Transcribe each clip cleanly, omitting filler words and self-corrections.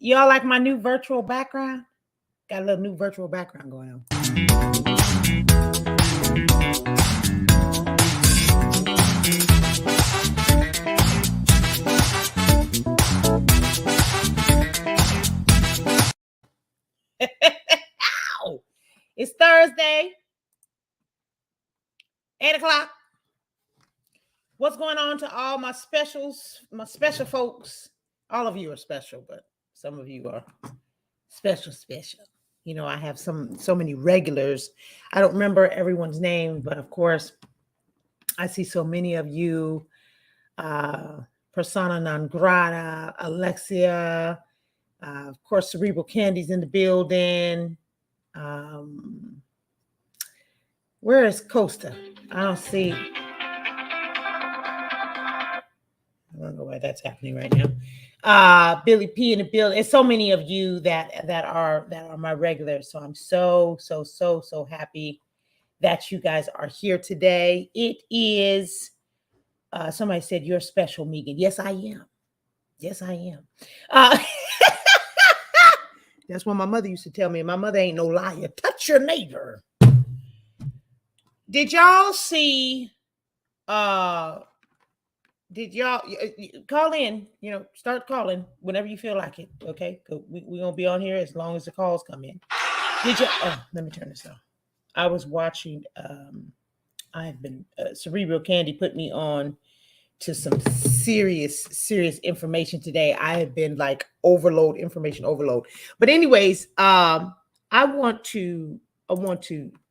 Y'all like my new virtual background? Got a little new virtual background going on. Ow! It's Thursday, 8 o'clock. What's going on to all my specials, my special folks? All of you are special, but some of you are special. You know, I have so many regulars. I don't remember everyone's name, but of course, I see so many of you. Persona non grata, Alexia, of course, Cerebral Candy's in the building. Where is Costa? I don't see. I don't know why that's happening right now. Billy P in the building. It's so many of you that are my regulars. So I'm so happy that you guys are here today. It is somebody said you're special, Megan. Yes, I am. Yes, I am. That's what my mother used to tell me. My mother ain't no liar. Touch your neighbor. Did y'all see? Did y'all call in? You know, start calling whenever you feel like it. Okay, we're gonna be on here as long as the calls come in. Did you? Oh, let me turn this off. I was watching. I've been Cerebral Candy put me on to some serious information today. I have been like information overload. But anyways, I want to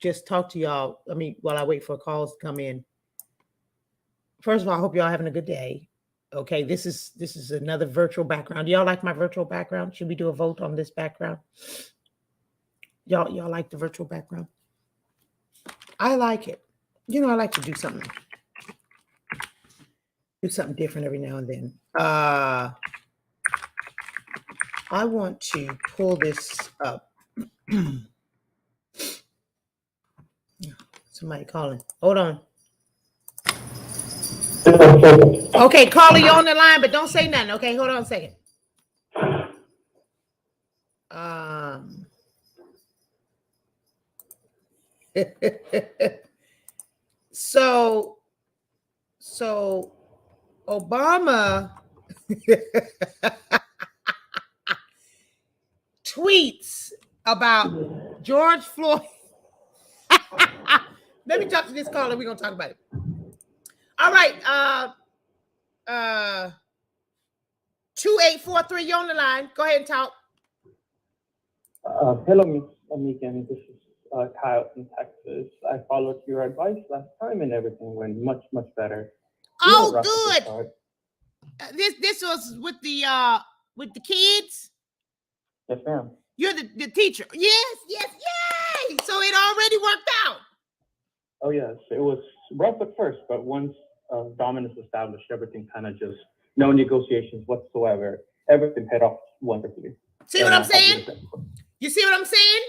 just talk to y'all. I mean, while I wait for calls to come in. First of all, I hope y'all having a good day. Okay, this is another virtual background. Y'all like my virtual background? Should we do a vote on this background? Y'all like the virtual background? I like it. You know, I like to do something different every now and then. I want to pull this up. Somebody calling. Hold on. Okay, caller, you're on the line, but don't say nothing. Okay, hold on a second. So Obama tweets about George Floyd. Let me talk to this caller. We're gonna talk about it. All right. 2843, you're on the line. Go ahead and talk. Hello, Miss Megan. This is Kyle from Texas. I followed your advice last time, and everything went much better. Oh, good. This was with the kids. Yes, ma'am. You're the teacher. Yes, yay! So it already worked out. Oh yes, it was rough at first, but once dominance established, everything kind of just no negotiations whatsoever. Everything paid off wonderfully. See what I'm saying? You see what I'm saying?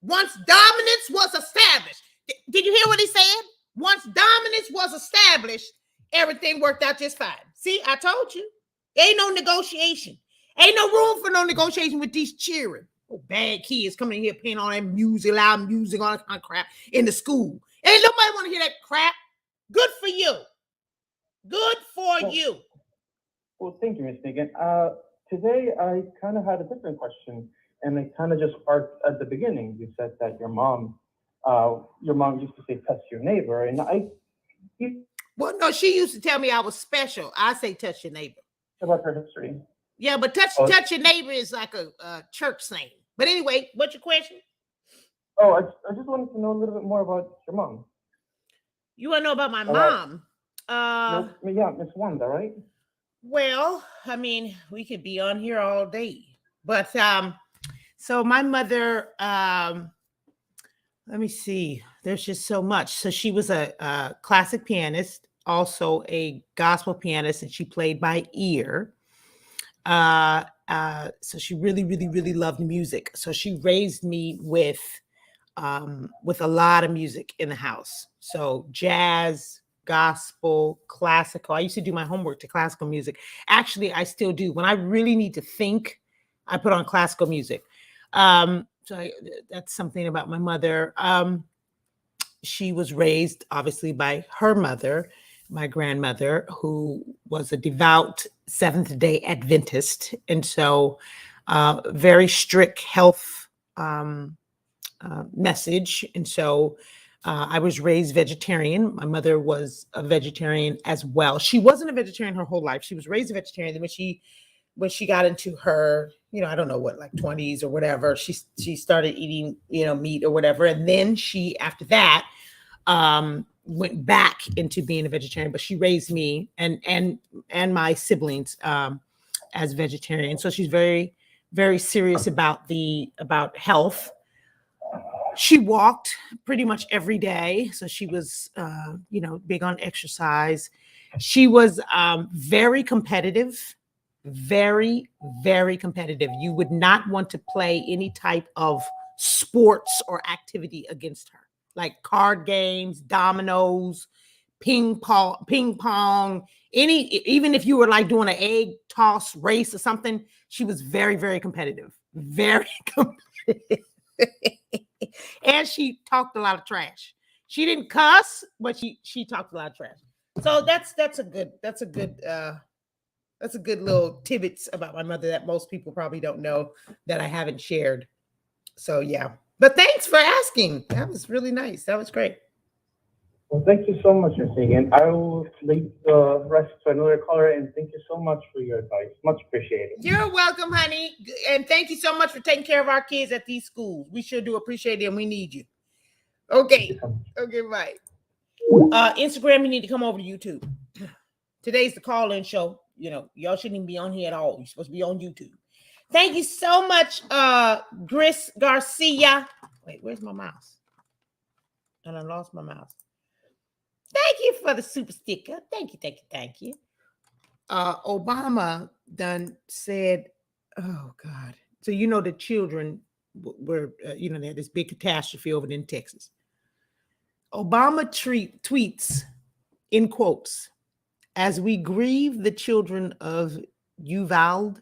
Once dominance was established, did you hear what he said? Once dominance was established, everything worked out just fine. See, I told you. Ain't no negotiation. Ain't no room for no negotiation with these children. Oh, bad kids coming in here playing all that music, loud music, all that kind of crap in the school. Ain't nobody want to hear that crap. Good for you. Good for you. Well, thank you, Miss Megan. Today, I kind of had a different question, and it kind of just sparked at the beginning. You said that your mom used to say, touch your neighbor, and well, no, she used to tell me I was special. I say touch your neighbor. About her history. Yeah, but touch your neighbor is like a church saying. But anyway, what's your question? Oh, I just wanted to know a little bit more about your mom. You want to know about my mom? Yeah, Miss Wanda, right? Well, I mean, we could be on here all day. But so my mother, let me see. There's just so much. So she was a classic pianist, also a gospel pianist, and she played by ear. So she really loved music. So she raised me with a lot of music in the house. So jazz, gospel, classical. I used to do my homework to classical music. Actually, I still do. When I really need to think, I put on classical music. That's something about my mother. She was raised obviously by her mother, my grandmother, who was a devout Seventh-day Adventist. And so very strict health message. And so I was raised vegetarian. My mother was a vegetarian as well. She wasn't a vegetarian her whole life. She was raised a vegetarian. Then when she got into her, I don't know what, like 20s or whatever, she started eating, meat or whatever. And then she, after that, went back into being a vegetarian, but she raised me and my siblings as vegetarian. So she's very, very serious about health. She walked pretty much every day. So she was, big on exercise. She was very competitive, very, very competitive. You would not want to play any type of sports or activity against her, like card games, dominoes, ping pong, even if you were like doing an egg toss race or something, she was very, very competitive, very competitive. And she talked a lot of trash. She didn't cuss, but she talked a lot of trash. So that's a good little tidbits about my mother that most people probably don't know that I haven't shared. So yeah, but thanks for asking. That was really nice. That was great. Well, thank you so much, Ms. Hagan. I will leave the rest to another caller, and thank you so much for your advice. Much appreciated. You're welcome, honey. And thank you so much for taking care of our kids at these schools. We sure do appreciate it, and we need you. Okay. Okay, bye. Instagram, you need to come over to YouTube. Today's the call-in show. Y'all shouldn't even be on here at all. You're supposed to be on YouTube. Thank you so much, Gris Garcia. Wait, where's my mouse? And I lost my mouse. Thank you for the super sticker. Thank you. Obama done said, oh God. So the children were, they had this big catastrophe over in Texas. Obama tweets in quotes, "As we grieve the children of Uvalde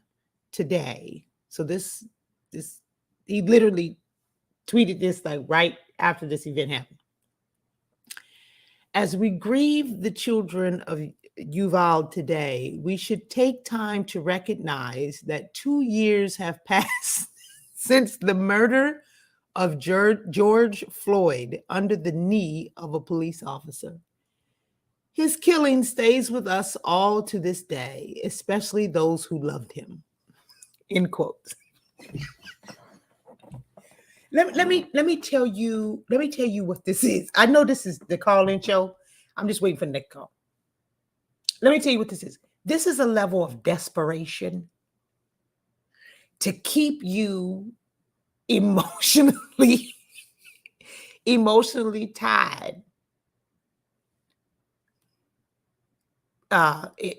today." So this he literally tweeted this like right after this event happened. "As we grieve the children of Uvalde today, we should take time to recognize that 2 years have passed since the murder of George Floyd under the knee of a police officer. His killing stays with us all to this day, especially those who loved him." End quote. Let me tell you what this is. I know this is the call-in show. I'm just waiting for the next call. Let me tell you what this is. This is a level of desperation to keep you emotionally tied.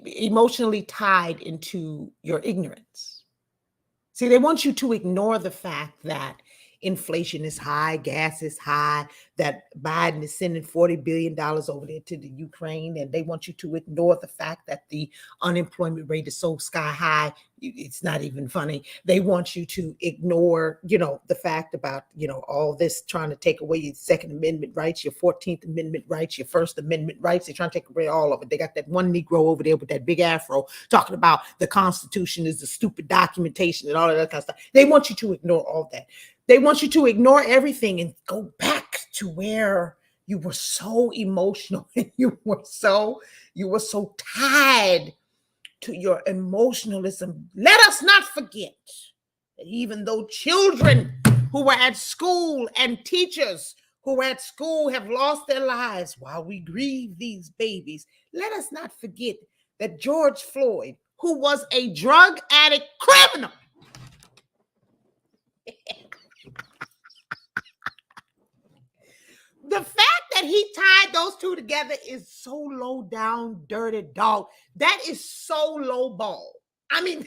Emotionally tied into your ignorance. See, they want you to ignore the fact that inflation is high, gas is high, that Biden is sending $40 billion over there to the Ukraine, and they want you to ignore the fact that the unemployment rate is so sky high, it's not even funny. They want you to ignore, the fact about, all this trying to take away your Second Amendment rights, your 14th Amendment rights, your First Amendment rights. They're trying to take away all of it. They got that one Negro over there with that big afro talking about the Constitution is the stupid documentation and all of that kind of stuff. They want you to ignore all that. They want you to ignore everything and go back to where you were so emotional and you were so tied to your emotionalism. Let us not forget that even though children who were at school and teachers who were at school have lost their lives while we grieve these babies, let us not forget that George Floyd, who was a drug addict criminal, the fact that he tied those two together is so low down, dirty dog. That is so low ball. I mean,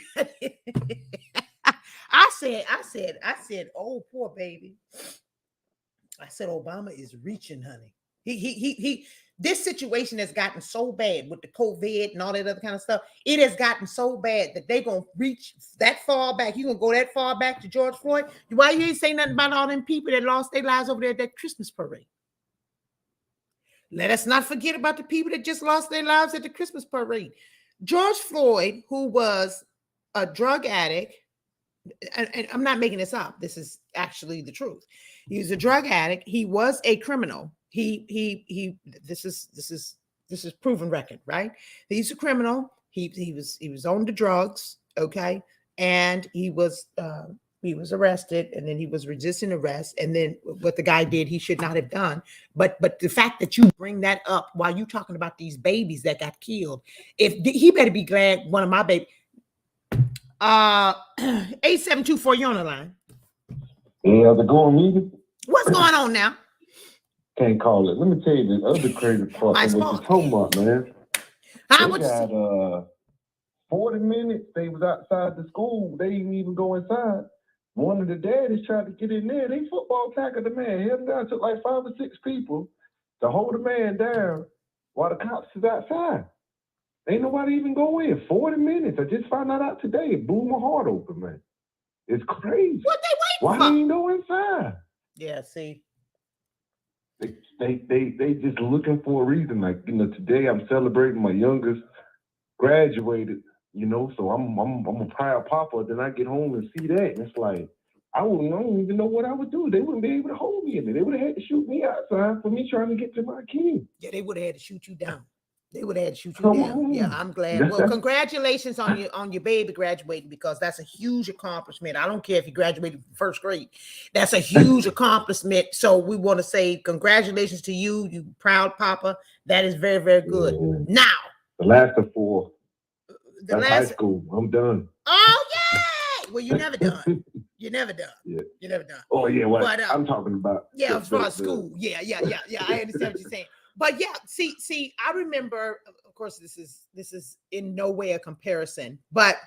I said, oh, poor baby. I said, Obama is reaching, honey. He this situation has gotten so bad with the COVID and all that other kind of stuff. It has gotten so bad that they're gonna reach that far back. You gonna go that far back to George Floyd? Why you ain't saying nothing about all them people that lost their lives over there at that Christmas parade? Let us not forget about the people that just lost their lives at the Christmas parade. George Floyd, who was a drug addict, and I'm not making this up. This is actually the truth. He was a drug addict. He was a criminal. This is proven record, right? He's a criminal. He was on the drugs, okay, and he was arrested, and then he was resisting arrest, and then what the guy did he should not have done. But the fact that you bring that up while you talking about these babies that got killed, if he better be glad one of my babies. 8724, you're on the line. Yeah, the going meeting. What's going on now? Can't call it. Let me tell you the other crazy part of what you're talking about, man. They got 40 minutes. They was outside the school. They didn't even go inside. One of the daddies tried to get in there. They football tackled the man. Held him down. Took like 5 or 6 people to hold the man down while the cops is outside. Ain't nobody even go in. 40 minutes. I just found that out today. It blew my heart open, man. It's crazy. What they waiting Why for? ain't no inside? Yeah, see. They just looking for a reason. Like, today I'm celebrating my youngest graduated, so I'm a proud papa. Then I get home and see that. And it's like, I don't even know what I would do. They wouldn't be able to hold me in there. They would have had to shoot me outside for me trying to get to my kid. Yeah, they would have had to shoot you down. They would have had to shoot you Come down. on. Yeah, I'm glad. Well, congratulations on your baby graduating, because that's a huge accomplishment. I don't care if you graduated from 1st grade. That's a huge accomplishment. So we want to say congratulations to you, you proud papa. That is very, very good. Yeah. Now, The last of 4. That's high school. I'm done. Oh, yeah. Well, you're never done. You're never done. Yeah. You're never done. Oh, yeah. Well, But, I'm talking about. Yeah, as far as school. Yeah. I understand what you're saying. But yeah, see, I remember, of course, this is in no way a comparison, but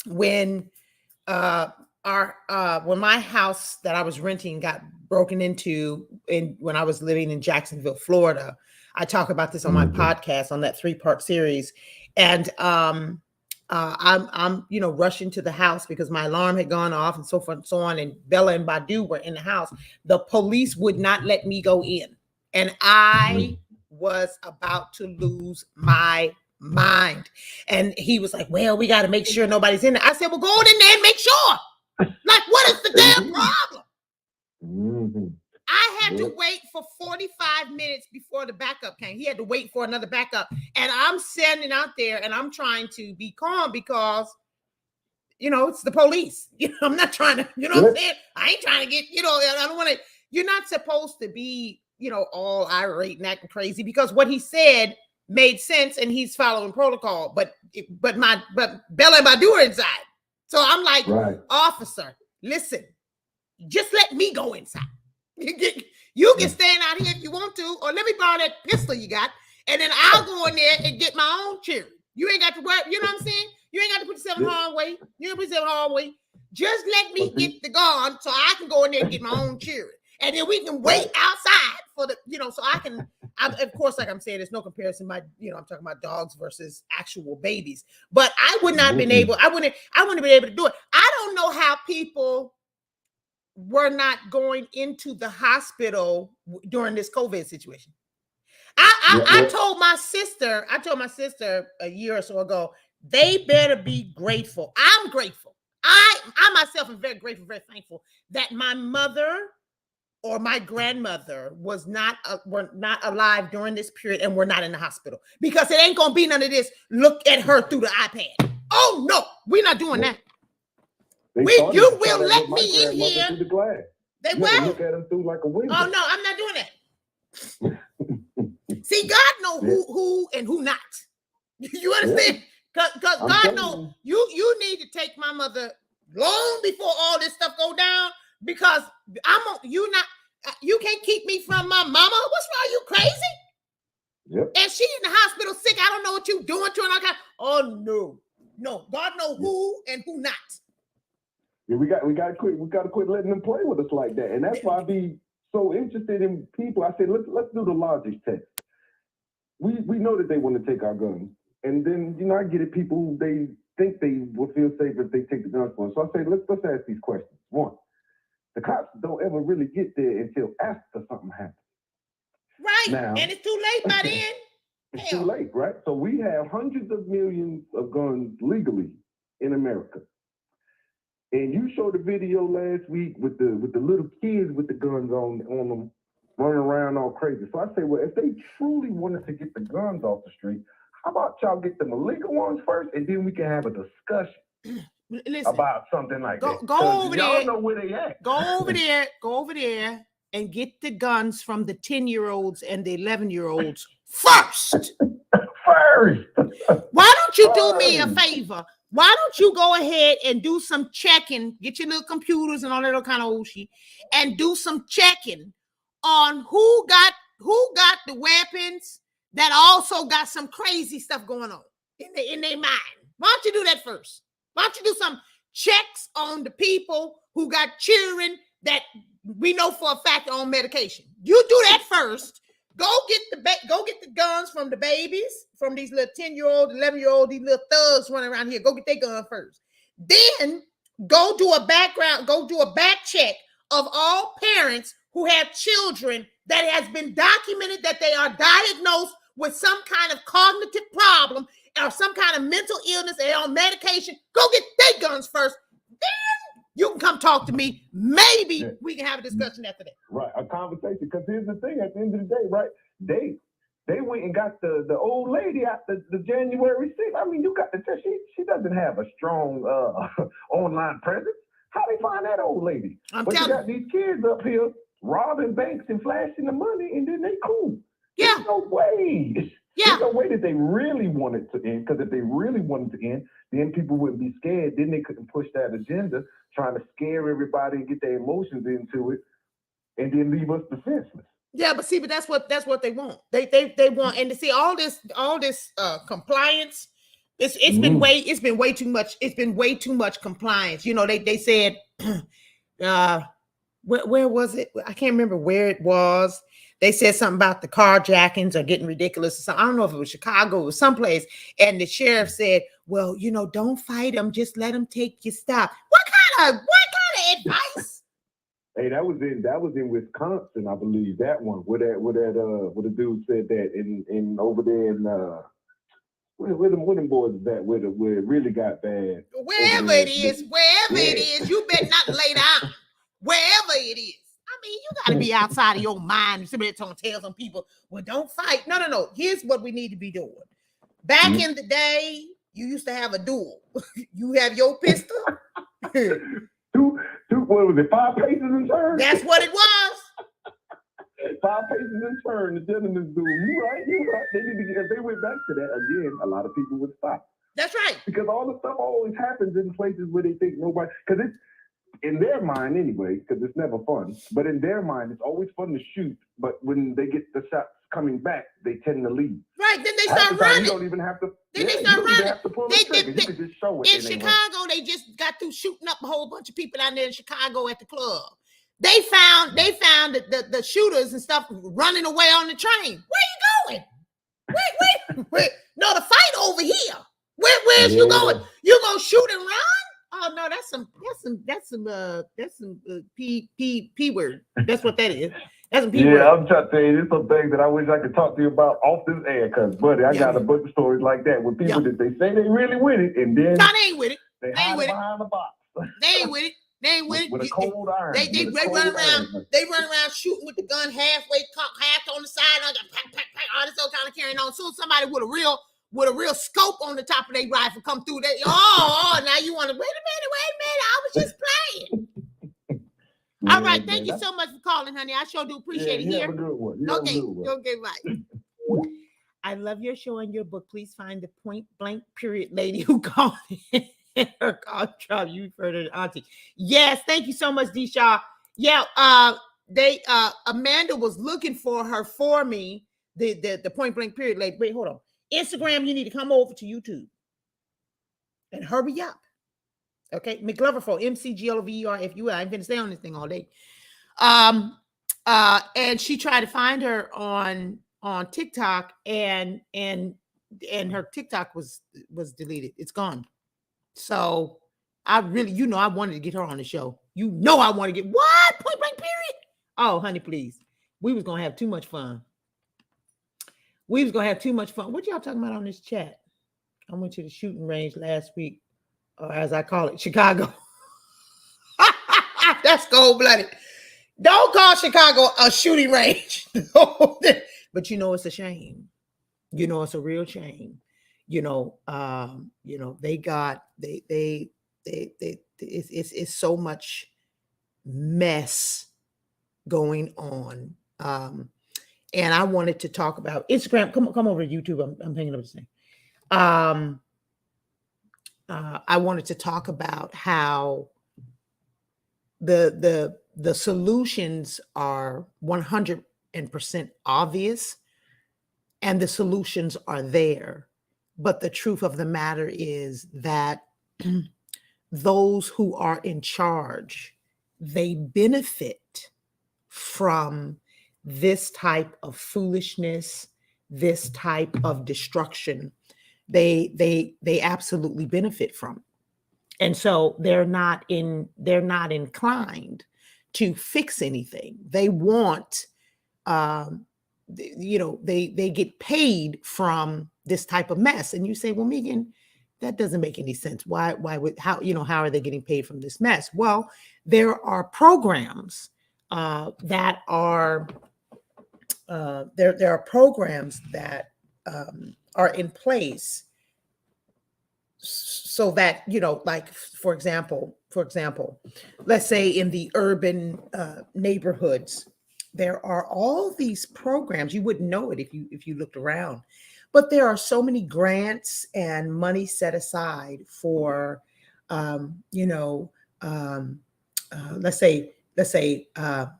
when when my house that I was renting got broken into when I was living in Jacksonville, Florida, I talk about this on my podcast on that 3-part series. And I'm rushing to the house because my alarm had gone off and so forth and so on. And Bella and Badu were in the house. The police would not let me go in. And I was about to lose my mind. And he was like, well, we got to make sure nobody's in there. I said, well, go in there and make sure. Like, what is the damn problem? Mm-hmm. I had to wait for 45 minutes before the backup came. He had to wait for another backup. And I'm standing out there and I'm trying to be calm because, it's the police. I'm not trying to, what I'm saying? I ain't trying to get, I don't want to, you're not supposed to be, all irate and acting crazy, because what he said made sense and he's following protocol. But Bella and Badu are inside. So I'm like, Officer, listen, just let me go inside. You can stand out here if you want to, or let me borrow that pistol you got, and then I'll go in there and get my own cherry. You ain't got to worry. You know what I'm saying? You ain't got to put yourself in harm's way. You ain't put yourself in harm's way. Just let me get the gun so I can go in there and get my own cherry. And then we can wait outside for the, so I can, of course, like I'm saying, there's no comparison. I'm talking about dogs versus actual babies. But I would not have been able, I wouldn't have been able to do it. I don't know how people were not going into the hospital during this COVID situation. I told my sister a year or so ago, they better be grateful. I'm grateful. I myself am very grateful, very thankful that my mother or my grandmother were not alive during this period and were not in the hospital, because it ain't gonna be none of this. Look at her through the iPad. Oh no, we're not doing that. You will let me in here. They will look at him through like a window. Oh no, I'm not doing that. See, God knows who and who not. You understand? Because God knows you need to take my mother long before all this stuff go down, because you can't keep me from my mama. What's wrong? You crazy? Yep. And she in the hospital sick. I don't know what you doing to her. Oh no. God knows who and who not. Yeah, we got to quit letting them play with us like that. And that's why I be so interested in people. I said, let's do the logic test. We know that they want to take our guns. And then, you know, I get it, people, they think they will feel safer if they take the guns for us. So I say, let's ask these questions. One, the cops don't ever really get there until after something happens. Right. Now, and it's too late by then. It's too late, right? So we have hundreds of millions of guns legally in America. And you showed a video last week with the little kids with the guns on them running around all crazy. So I say, well, if they truly wanted to get the guns off the street, how about y'all get the illegal ones first, and then we can have a discussion about something like that. Go over there. Y'all know where they at. Go over there and get the guns from the 10-year-olds and the 11-year-olds first. First. Why don't you do me a favor? Why don't you go ahead and do some checking, get your little computers and all that little kind of old shit, and do some checking on who got the weapons that also got some crazy stuff going on in their mind. Why don't you do that first? Why don't you do some checks on the people who got children that we know for a fact are on medication? You do that first. Go get the guns from the babies, from these little 10-year-old, 11-year-old, these little thugs running around here. Go get their gun first. Then go do a back check of all parents who have children that has been documented that they are diagnosed with some kind of cognitive problem or some kind of mental illness and on medication. Go get their guns first. Then you can come talk to me. Maybe we can have a discussion after that. Right, a conversation. Because here's the thing: at the end of the day, right? They went and got the old lady out the January 6th. I mean, you got to tell she doesn't have a strong online presence. How they find that old lady? But you got these kids up here robbing banks and flashing the money, and then they cool. Yeah. There's no way. Yeah. There's no way that they really want it to end. Because if they really wanted to end, then people wouldn't be scared. Then they couldn't push that agenda, trying to scare everybody and get their emotions into it, and then leave us defenseless. Yeah, but that's what they want. They want, and to see all this compliance. It's been way too much. It's been way too much compliance. You know, they said, where was it? I can't remember where it was. They said something about the carjackings are getting ridiculous or something. I don't know if it was Chicago or someplace. And the sheriff said, well, you know, don't fight them. Just let them take your stuff. What kind of advice? Hey, that was in Wisconsin, I believe, that one, where the dude said that in over there in where them boys is at, where it really got bad. Wherever it is, you better not lay down. Wherever it is. I mean, you got to be outside of your mind. Somebody trying to tell some people, well, don't fight. No. Here's what we need to be doing. Back in the day, you used to have a duel. You have your pistol. What was it, 5 paces in turn? That's what it was. 5 paces in turn, the gentleman's duel. You right. If they went back to that again, a lot of people would stop. That's right. Because all the stuff always happens in places where they think nobody, because it's in their mind anyway, because it's never fun, but in their mind, it's always fun to shoot, but when they get the shots coming back, they tend to leave. Right, then they start running. You don't even have to. Then they start running. Have to pull the trigger. You can just show it. In Chicago, they just got through shooting up a whole bunch of people down there in Chicago at the club. They found the shooters and stuff running away on the train. Where you going? Wait. No, the fight over here. Where's you going? You gonna shoot and run? Oh no, that's some P word. That's what that is. That's some P word. Yeah, I'm trying to tell you, there's some things that I wish I could talk to you about off this air, because buddy, I got a bunch of stories like that with people that they say they really with it, and then no, they ain't with it. They hide behind the box. They ain't with it. They ain't with it. With a cold iron. They run around. They run around shooting with the gun halfway cocked, half on the side, and pack, all this other kind of carrying on. Soon somebody with a real scope on the top of their rifle come through. Now you want to wait a minute. I was just playing. All right, thank you so much for calling, honey. I sure do appreciate it. Here, have a good one. Okay, right. I love your show and your book. Please find the point blank period lady who called in. Her call trouble. You referred to the auntie. Yes, thank you so much, D-Shaw. Yeah, Amanda was looking for her for me. The point blank period lady. Wait, hold on. Instagram, you need to come over to YouTube and hurry up. Okay, McGlover for MCGLOVERABLE. I ain't gonna stay on this thing all day. And she tried to find her on TikTok, and her TikTok was deleted. It's gone. So I really, I wanted to get her on the show. I want to get what? Point blank period. Oh, honey, please. We was gonna have too much fun. What y'all talking about on this chat? I went to the shooting range last week, or as I call it, Chicago. That's cold-blooded. Don't call Chicago a shooting range. But it's a shame. It's a real shame. It's so much mess going on. And I wanted to talk about Instagram. Come over to YouTube. I'm hanging up this thing. I wanted to talk about how the solutions are 100% obvious, and the solutions are there. But the truth of the matter is that those who are in charge, they benefit from this type of foolishness, this type of destruction. They absolutely benefit from it. And so they're not inclined to fix anything. They want, they get paid from this type of mess. And you say, well, Megan, that doesn't make any sense. How are they getting paid from this mess? Well, there are programs that are there are programs that are in place so that, like, for example, let's say in the urban neighborhoods, there are all these programs. You wouldn't know it if you looked around, but there are so many grants and money set aside for, let's say the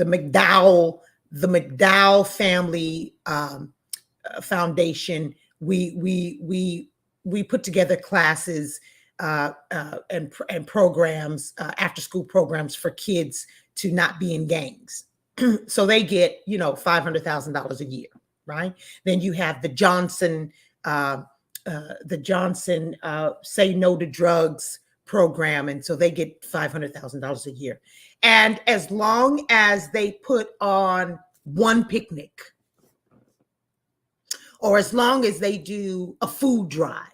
McDowell family foundation. We put together classes and programs, after school programs for kids to not be in gangs. So they get, $500,000 a year, right? Then you have the Johnson Say No to Drugs program, and so they get $500,000 a year. And as long as they put on one picnic, or as long as they do a food drive,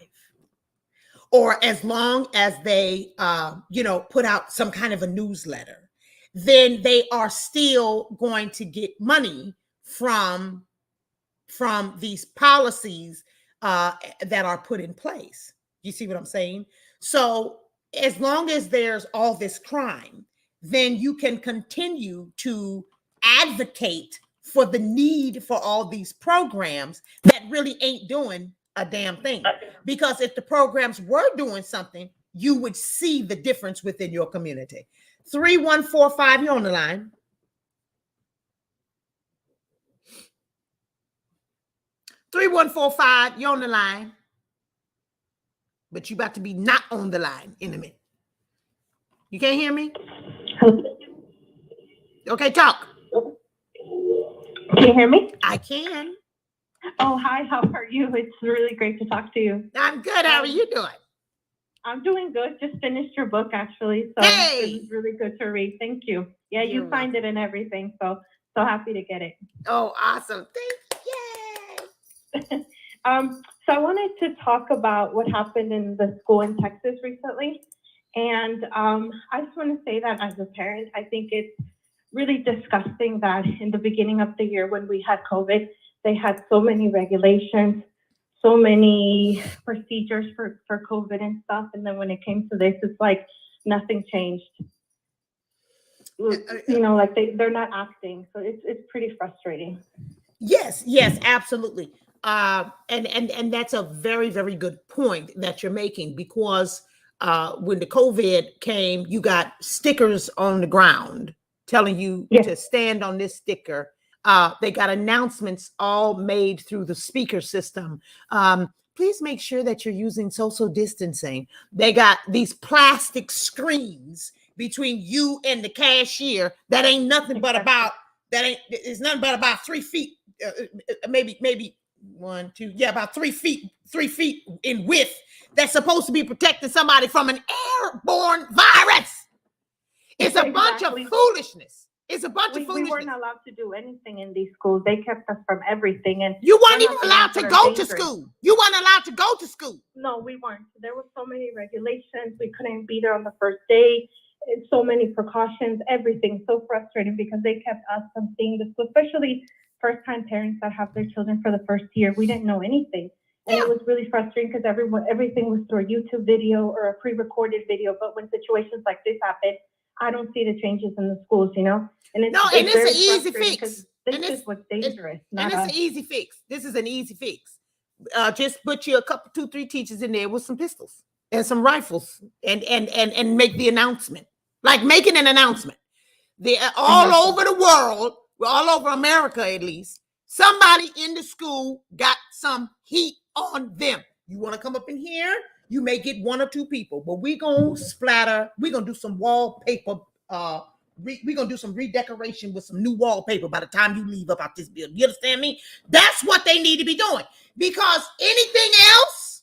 or as long as they, put out some kind of a newsletter, then they are still going to get money from these policies that are put in place. You see what I'm saying? So as long as there's all this crime, then you can continue to advocate for the need for all these programs that really ain't doing a damn thing. Because if the programs were doing something, you would see the difference within your community. 3145, you're on the line. 3145, you're on the line. But you about to be not on the line in a minute. You can't hear me? Okay, talk. Can you hear me? I can. Oh, hi. How are you? It's really great to talk to you. I'm good. How are you doing? I'm doing good. Just finished your book, actually. So Hey! It was really good to read. Thank you. Yeah, you signed it and everything. So happy to get it. Oh, awesome. Thank you. Yay! So I wanted to talk about what happened in the school in Texas recently. And I just want to say that as a parent, I think it's really disgusting that in the beginning of the year when we had COVID, they had so many regulations, so many procedures for COVID and stuff. And then when it came to this, it's like nothing changed. Like they're not acting. So it's pretty frustrating. Yes, absolutely. And that's a very, very good point that you're making, because when the COVID came, you got stickers on the ground telling you to stand on this sticker. They got announcements all made through the speaker system. Please make sure that you're using social distancing. They got these plastic screens between you and the cashier that ain't nothing but about, it's nothing but about 3 feet, maybe 1, 2, yeah, about 3 feet in width, that's supposed to be protecting somebody from an airborne virus. It's a bunch of foolishness. It's a bunch of foolishness. We weren't allowed to do anything in these schools. They kept us from everything. And you weren't even allowed to go to school. You weren't allowed to go to school. No, we weren't. There were so many regulations. We couldn't be there on the first day. So many precautions, everything. So frustrating because they kept us from seeing the school, especially first-time parents that have their children for the first year. We didn't know anything. And it was really frustrating because everything was through a YouTube video or a pre-recorded video. But when situations like this happen, I don't see the changes in the schools, you know? And it's an easy fix. This is what's dangerous. And it's an easy fix. This is an easy fix. Just put you a couple, 2, 3 teachers in there with some pistols and some rifles and make the announcement. Like making an announcement. All over the world, all over America at least, somebody in the school got some heat on them. You want to come up in here? You may get 1 or 2 people, but we're going to splatter. We're going to do some wallpaper. We're going to do some redecoration with some new wallpaper by the time you leave up out this building. You understand me? That's what they need to be doing, because anything else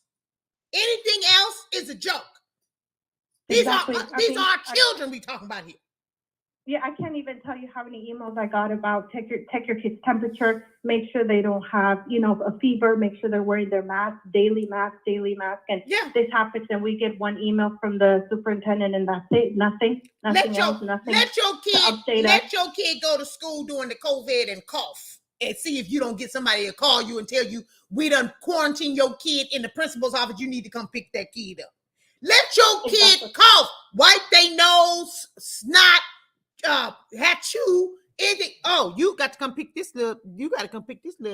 is a joke. These are our children we talking about here. Yeah, I can't even tell you how many emails I got about check your kids' temperature, make sure they don't have, a fever, make sure they're wearing their mask, daily mask. And this happens and we get 1 email from the superintendent and that's it, nothing else. Let your kid go to school during the COVID and cough and see if you don't get somebody to call you and tell you, we done quarantine your kid in the principal's office, you need to come pick that kid up. Let your kid cough, wipe their nose, snot, hatchoo, anything. Oh, you got to come pick this little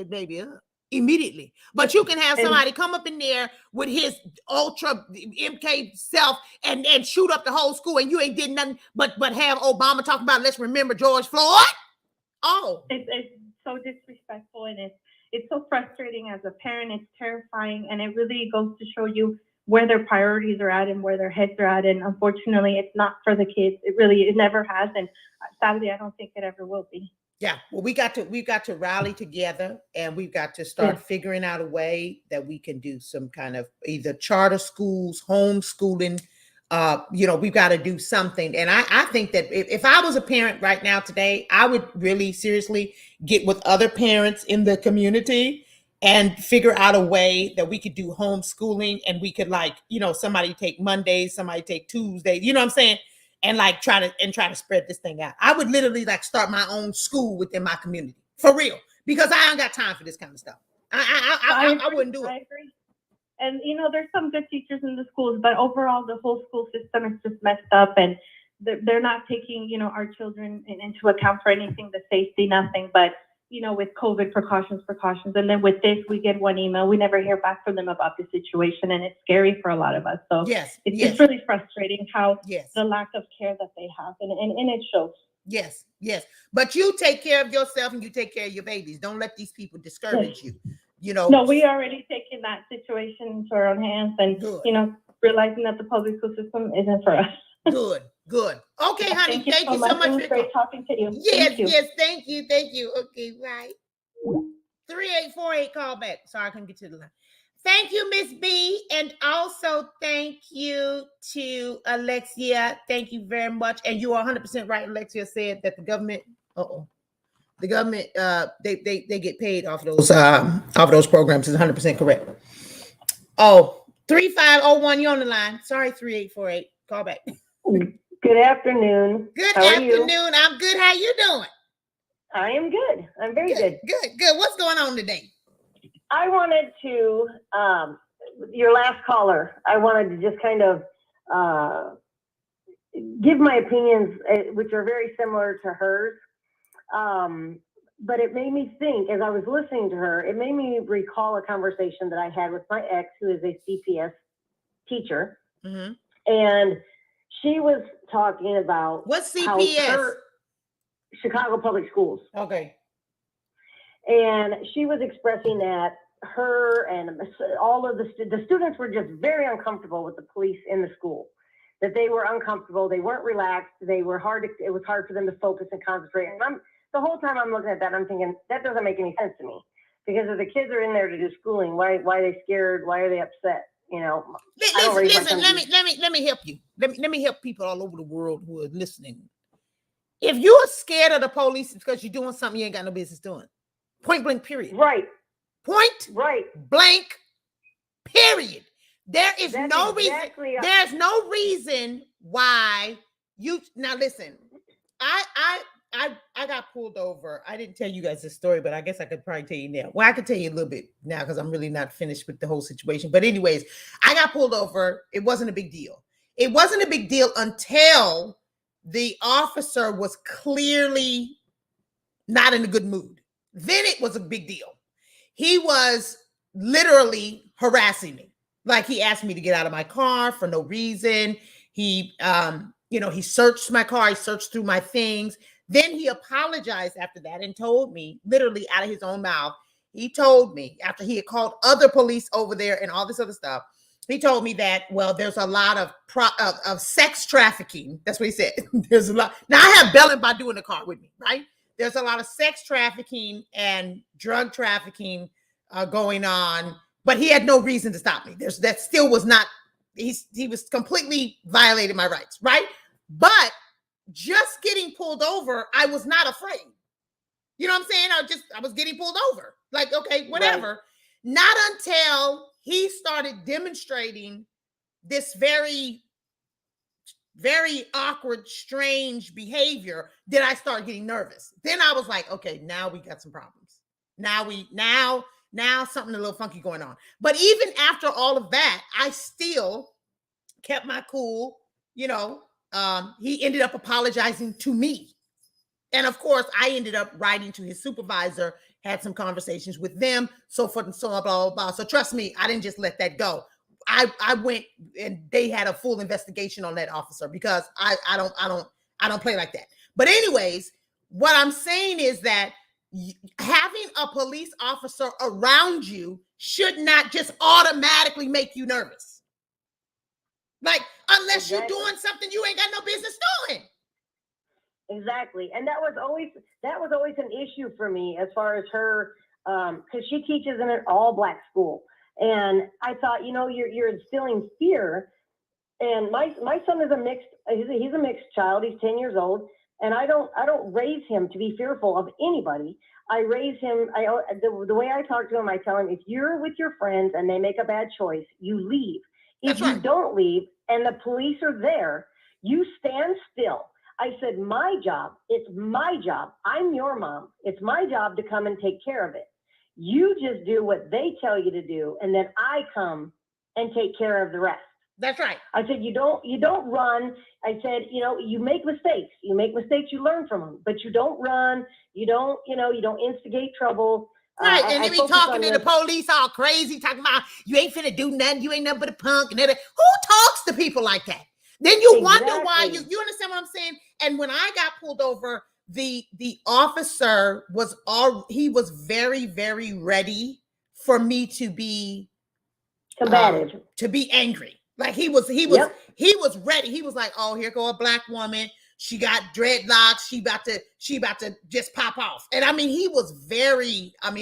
baby up immediately. But you can have somebody come up in there with his ultra MK self and shoot up the whole school, and you ain't did nothing but have Obama talking about let's remember George Floyd. Oh, it's so disrespectful, and it's so frustrating as a parent. It's terrifying, and it really goes to show you where their priorities are at and where their heads are at. And unfortunately, it's not for the kids. It never has. And sadly, I don't think it ever will be. Yeah. Well, we've got to rally together, and we've got to start figuring out a way that we can do some kind of either charter schools, homeschooling. We've got to do something. And I think that if I was a parent right now today, I would really seriously get with other parents in the community and figure out a way that we could do homeschooling, and we could somebody take Mondays, somebody take Tuesdays, you know what I'm saying? And try to spread this thing out. I would literally start my own school within my community for real, because I ain't got time for this kind of stuff. I wouldn't do it. I agree. And there's some good teachers in the schools, but overall the whole school system is just messed up, and they're not taking, our children into account for anything, the safety, nothing, but with COVID precautions. And then with this, we get 1 email. We never hear back from them about the situation. And it's scary for a lot of us. So it's really frustrating how the lack of care that they have. And it shows. Yes. But you take care of yourself and you take care of your babies. Don't let these people discourage you. No, we already taken that situation into our own hands and, realizing that the public school system isn't for us. Good. Okay, honey. Thank you so much. It was great talking to you. Yes. Thank you. Okay, right. 3848 call back. Sorry, I couldn't get to the line. Thank you, Miss B. And also thank you to Alexia. Thank you very much. And you are 100% right. Alexia said that the government, they get paid off those programs. Is 100% correct. 3501, you on the line. Sorry, 3848. Call back. Good afternoon. Good afternoon. I'm good. How you doing? I am good. I'm very good. Good. What's going on today? I wanted to, your last caller, I wanted to just kind of give my opinions, which are very similar to hers. But it made me think, as I was listening to her, it made me recall a conversation that I had with my ex, who is a CPS teacher. Mm-hmm. And she was talking about what's CPS? Chicago Public Schools. Okay. And she was expressing that her and all of the students were just very uncomfortable with the police in the school. that they were uncomfortable, they weren't relaxed, it was hard for them to focus and concentrate. And the whole time I'm looking at that, I'm thinking, that doesn't make any sense to me. Because if the kids are in there to do schooling, why are they scared? Why are they upset? You know, listen, let me help you. Let me help people all over the world who are listening. If you're scared of the police, it's because you're doing something you ain't got no business doing. Point blank, period. Right. Point Right. blank, period. There's That's no exactly reason. There's no reason why you now listen. I got pulled over. I didn't tell you guys this story, but I guess I could probably tell you now. Well, I could tell you a little bit now because I'm really not finished with the whole situation. But anyways, I got pulled over. It wasn't a big deal. It wasn't a big deal until the officer was clearly not in a good mood. Then it was a big deal. He was literally harassing me. Like he asked me to get out of my car for no reason. He, he searched my car. He searched through my things. Then he apologized after that and told me, literally out of his own mouth, he told me after he had called other police over there and all this other stuff, he told me that, well, there's a lot of sex trafficking. That's what he said. There's a lot. Now I have Bell and Badu in the car with me, right? There's a lot of sex trafficking and drug trafficking going on, but he had no reason to stop me. That still was not, he was completely violating my rights, right? But just getting pulled over, I was not afraid. You know what I'm saying? I was getting pulled over. Like, okay, whatever. Right. Not until he started demonstrating this very, very awkward, strange behavior did I start getting nervous. Then I was like, okay, now we got some problems. Now something a little funky going on. But even after all of that, I still kept my cool. He ended up apologizing to me. And of course, I ended up writing to his supervisor, had some conversations with them, so forth and so on, blah, blah, blah. So trust me, I didn't just let that go. I went and they had a full investigation on that officer because I don't play like that. But anyways, what I'm saying is that having a police officer around you should not just automatically make you nervous. Like, unless you're doing something you ain't got no business doing. Exactly. And that was always an issue for me as far as her, because she teaches in an all Black school. And I thought, you're instilling fear. And my son is he's a mixed child. He's 10 years old. And I don't raise him to be fearful of anybody. I raise him, the way I talk to him, I tell him, if you're with your friends and they make a bad choice, you leave. If you don't leave and the police are there, you stand still. I said, it's my job. I'm your mom. It's my job to come and take care of it. You just do what they tell you to do. And then I come and take care of the rest. That's right. I said, you don't run. I said, you make mistakes. You make mistakes, you learn from them, but you don't run. You don't instigate trouble. Right, and they be talking to the police all crazy, talking about you ain't finna do nothing, you ain't nothing but a punk, and who talks to people like that? Then you wonder why you understand what I'm saying? And when I got pulled over, the officer was very, very ready for me to be combative, to be angry. Like he was ready. He was like, oh, here go a Black woman. She got dreadlocks. She about to just pop off. And I mean, he was very, and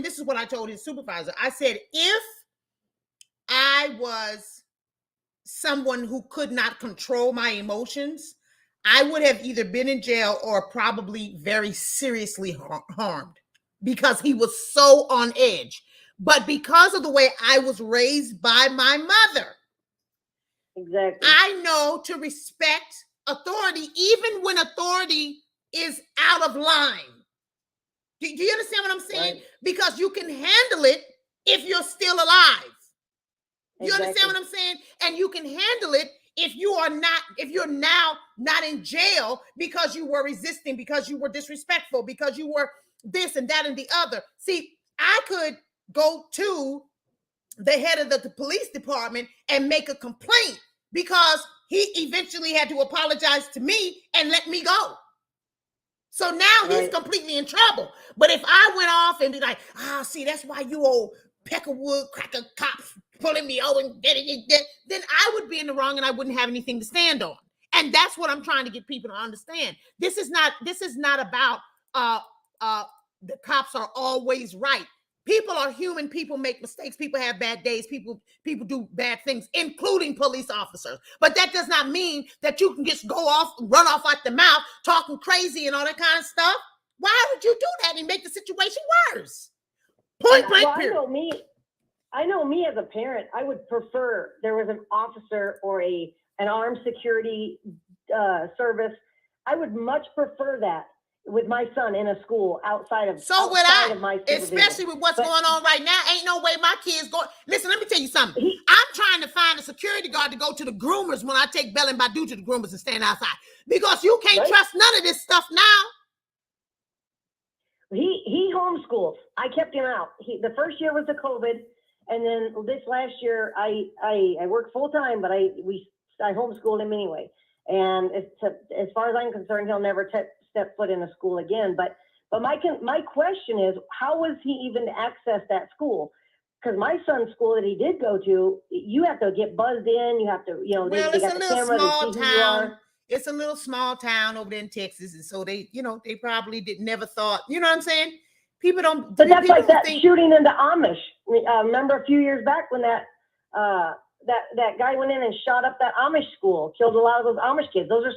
this is what I told his supervisor. I said, if I was someone who could not control my emotions, I would have either been in jail or probably very seriously harmed because he was so on edge. But because of the way I was raised by my mother, exactly, I know to respect authority, even when authority is out of line. Do you understand what I'm saying? Right. Because you can handle it if you're still alive. You understand what I'm saying? And you can handle it if you're now not in jail because you were resisting, because you were disrespectful, because you were this and that and the other. See, I could go to the head of the police department and make a complaint because he eventually had to apologize to me and let me go. So now he's completely in trouble. But if I went off and be like, see, that's why you old Peckerwood cracker cops pulling me over and then I would be in the wrong and I wouldn't have anything to stand on. And that's what I'm trying to get people to understand. This is not about the cops are always right. People are human. People make mistakes. People have bad days. People do bad things, including police officers. But that does not mean that you can just run off like the mouth, talking crazy and all that kind of stuff. Why would you do that and make the situation worse? Point blank. Well, I know me as a parent, I would prefer there was an officer or an armed security service. I would much prefer that with my son in a school outside of my supervision. Especially with what's going on right now. Ain't no way my kids going. Listen, let me tell you something. I'm trying to find a security guard to go to the groomers when I take Belle and Badu to the groomers and stand outside, because you can't trust none of this stuff now. He homeschools. I kept him out. The first year was the COVID, and then this last year I worked full time, but I homeschooled him anyway. And as far as I'm concerned, he'll never step foot in a school again. But my question is, how was he even to access that school? Because my son's school that he did go to, you have to get buzzed in. You have to, they got the camera, they see who you are. It's a little small town over there in Texas, and so they probably never thought, you know what I'm saying? People don't. But that's like that shooting in the Amish. Remember a few years back when that guy went in and shot up that Amish school, killed a lot of those Amish kids. Those are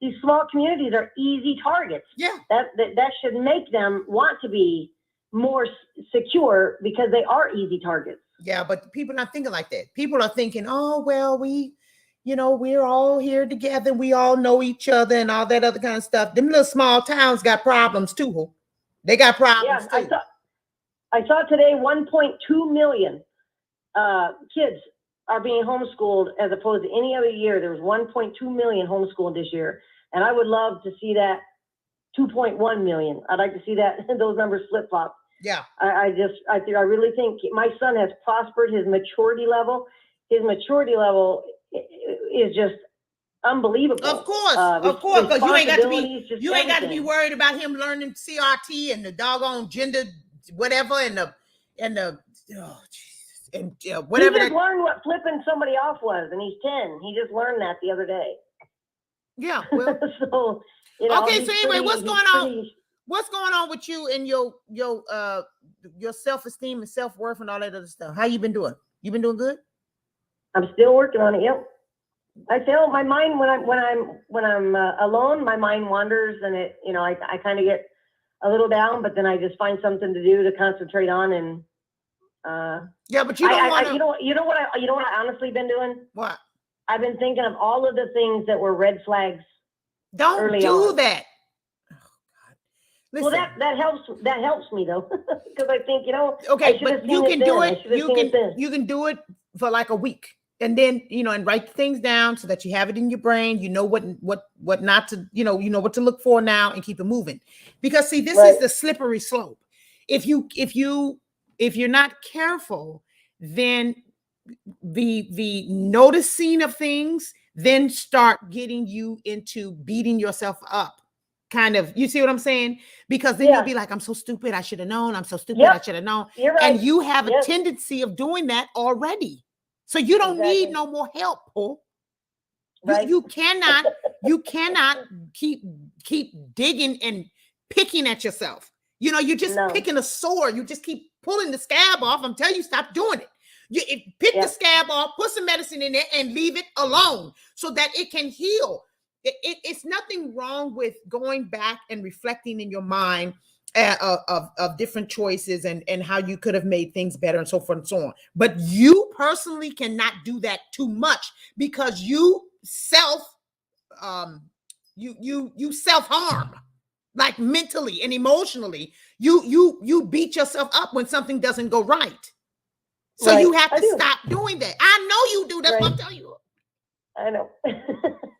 these small communities are easy targets. Yeah. That should make them want to be more secure because they are easy targets. Yeah, but people are not thinking like that. People are thinking, oh, well, we're all here together. We all know each other and all that other kind of stuff. Them little small towns got problems too. They got problems too. I saw today 1.2 million kids are being homeschooled as opposed to any other year. There was 1.2 million homeschooled this year. And I would love to see that 2.1 million. I'd like to see that those numbers flip flop. Yeah. I really think my son has prospered. His maturity level is just unbelievable. Of course, because you ain't got to be worried about him learning CRT and the doggone gender whatever and whatever. He just learned what flipping somebody off was, and he's 10. He just learned that the other day. Yeah. Well. So okay. So anyway, what's going on? What's going on with you and your self-esteem and self-worth and all that other stuff? How you been doing? You been doing good? I'm still working on it. Yep. I feel my mind when I'm alone, my mind wanders, and I kind of get a little down, but then I just find something to do to concentrate on. And yeah, but you don't want to. You know what I honestly been doing? What? I've been thinking of all of the things that were red flags. Don't do that. Oh, God. Listen. Well, that helps me though, because I think Okay, but you can do it. You can do it for like a week. And then, and write things down so that you have it in your brain. You know what not to, you know what to look for now and keep it moving. Because see, this is the slippery slope. If you're not careful, then the noticing of things then start getting you into beating yourself up. Kind of, you see what I'm saying? Because then you'll be like, I'm so stupid. I should have known. I'm so stupid. I should have known. You're right. And you have a tendency of doing that already. So you don't need no more help, Paul. Right. You cannot keep digging and picking at yourself. You're just picking a sore. You just keep pulling the scab off. I'm telling you, stop doing it. Pick the scab off, put some medicine in there, and leave it alone so that it can heal. It's nothing wrong with going back and reflecting in your mind of different choices and how you could have made things better and so forth and so on. But you personally cannot do that too much because you self-harm, like mentally and emotionally. You beat yourself up when something doesn't go right. So you have to stop doing that. I know you do. That's what I'm telling you. I know.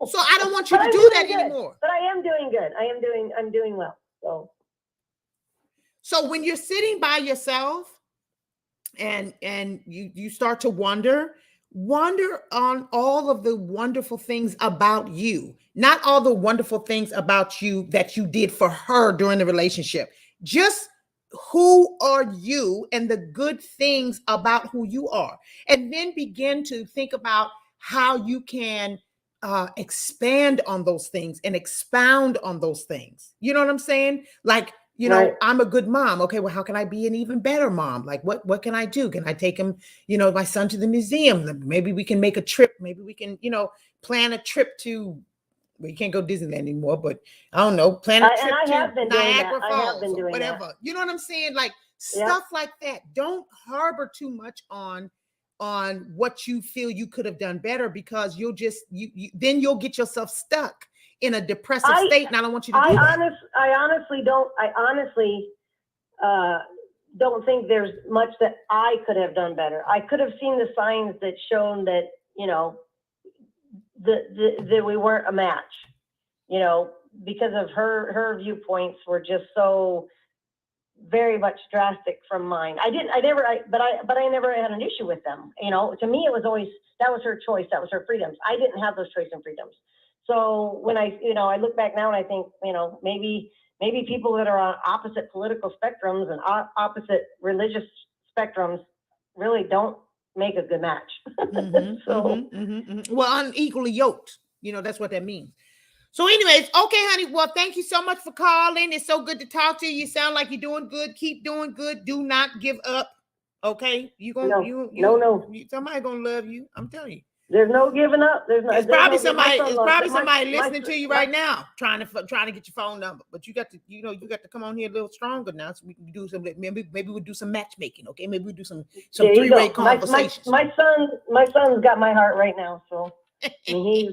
So I don't want you to do that anymore. But I am doing good. I'm doing well. So when you're sitting by yourself and you start to wonder on all of the wonderful things about you, not all the wonderful things about you that you did for her during the relationship. Just who are you and the good things about who you are, and then begin to think about how you can expand on those things and expound on those things. You know what I'm saying? Like, you know, Right. I'm a good mom. Okay, well, how can I be an even better mom? Like, what can I do? Can I take him, you know, my son to the museum? Maybe we can make a trip. Maybe we can, you know, plan a trip to, well, you can't go Disneyland anymore, but I don't know, plan a trip And I have to been doing that. Niagara I have Falls been or doing that. whatever. You know what I'm saying? Like Yep. stuff like that. Don't harbor too much on what you feel you could have done better, because you'll just then you'll get yourself stuck in a depressive state. And I don't want you to do that. I honestly don't think there's much that I could have done better. I could have seen the signs that shown that, you know, that we weren't a match, you know, because of her viewpoints were just so very much drastic from mine. I never had an issue with them. You know, to me, it was always, that was her choice. That was her freedoms. I didn't have those choices and freedoms. So when I look back now and I think, you know, maybe people that are on opposite political spectrums and opposite religious spectrums really don't make a good match. Well, unequally yoked. You know, that's what that means. So anyways, okay, honey. Well, thank you so much for calling. It's so good to talk to you. You sound like you're doing good. Keep doing good. Do not give up. Okay? Somebody gonna love you. I'm telling you. There's no giving up. It's probably somebody listening to you right now, trying to get your phone number. But you got to, you know, you got to come on here a little stronger now, so we can do some. Maybe we'll do some matchmaking. Okay, maybe we'll do some three-way conversations. My son's got my heart right now. So, he's.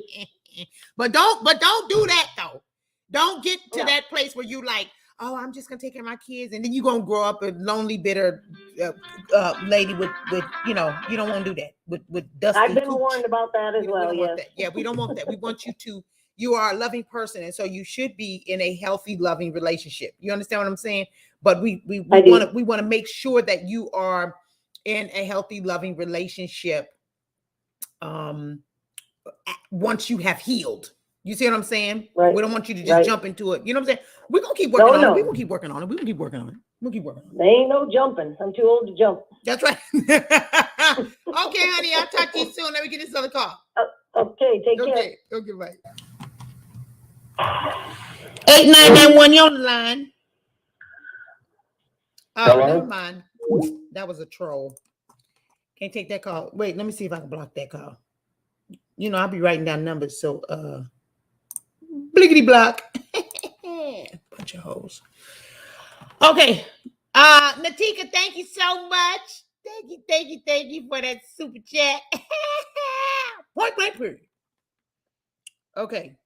But don't do that though. Don't get to that place where you like, oh, I'm just gonna take care of my kids, and then you're gonna grow up a lonely, bitter lady with you know, you don't want to do that with dusty. I've been warned about that as well. Yes. Yeah, we don't want that. We want you are a loving person, and so you should be in a healthy, loving relationship. You understand what I'm saying? But we want to make sure that you are in a healthy, loving relationship. Once you have healed, you see what I'm saying? Right. We don't want you to just jump into it. You know what I'm saying? We're gonna keep working on it. We're gonna keep working on it. We'll keep working on it. There ain't no jumping. I'm too old to jump. That's right. Okay, honey. I'll talk to you soon. Let me get this other call. Okay, take care. Okay, bye. 8991, you're on the line. Hello? Never mind. That was a troll. Can't take that call. Wait, let me see if I can block that call. You know, I'll be writing down numbers, so blickety block. Bunch of hoes. Okay. Natika, thank you so much. Thank you for that super chat. Point blank period. Okay.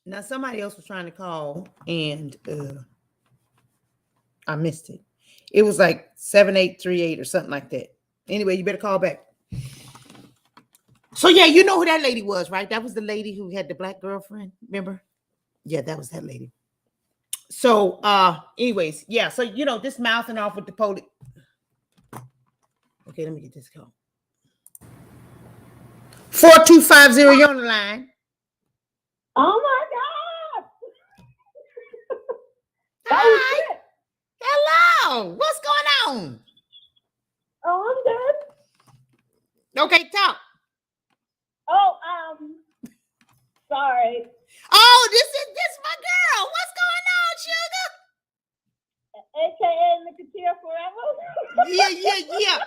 Now somebody else was trying to call and I missed it. It was like 7838 or something like that. Anyway, you better call back. So yeah, you know who that lady was, right? That was the lady who had the black girlfriend. Remember? Yeah, that was that lady. So anyways, yeah. So you know, this mouthing off with the police. Okay, let me get this call. 4250, you're on the line. Oh my God! Hi. Hello. What's going on? Oh, I'm good. Okay, talk. Oh, sorry. Oh, this is my girl. What's going on, sugar? AKA Nicotine Forever. Yeah.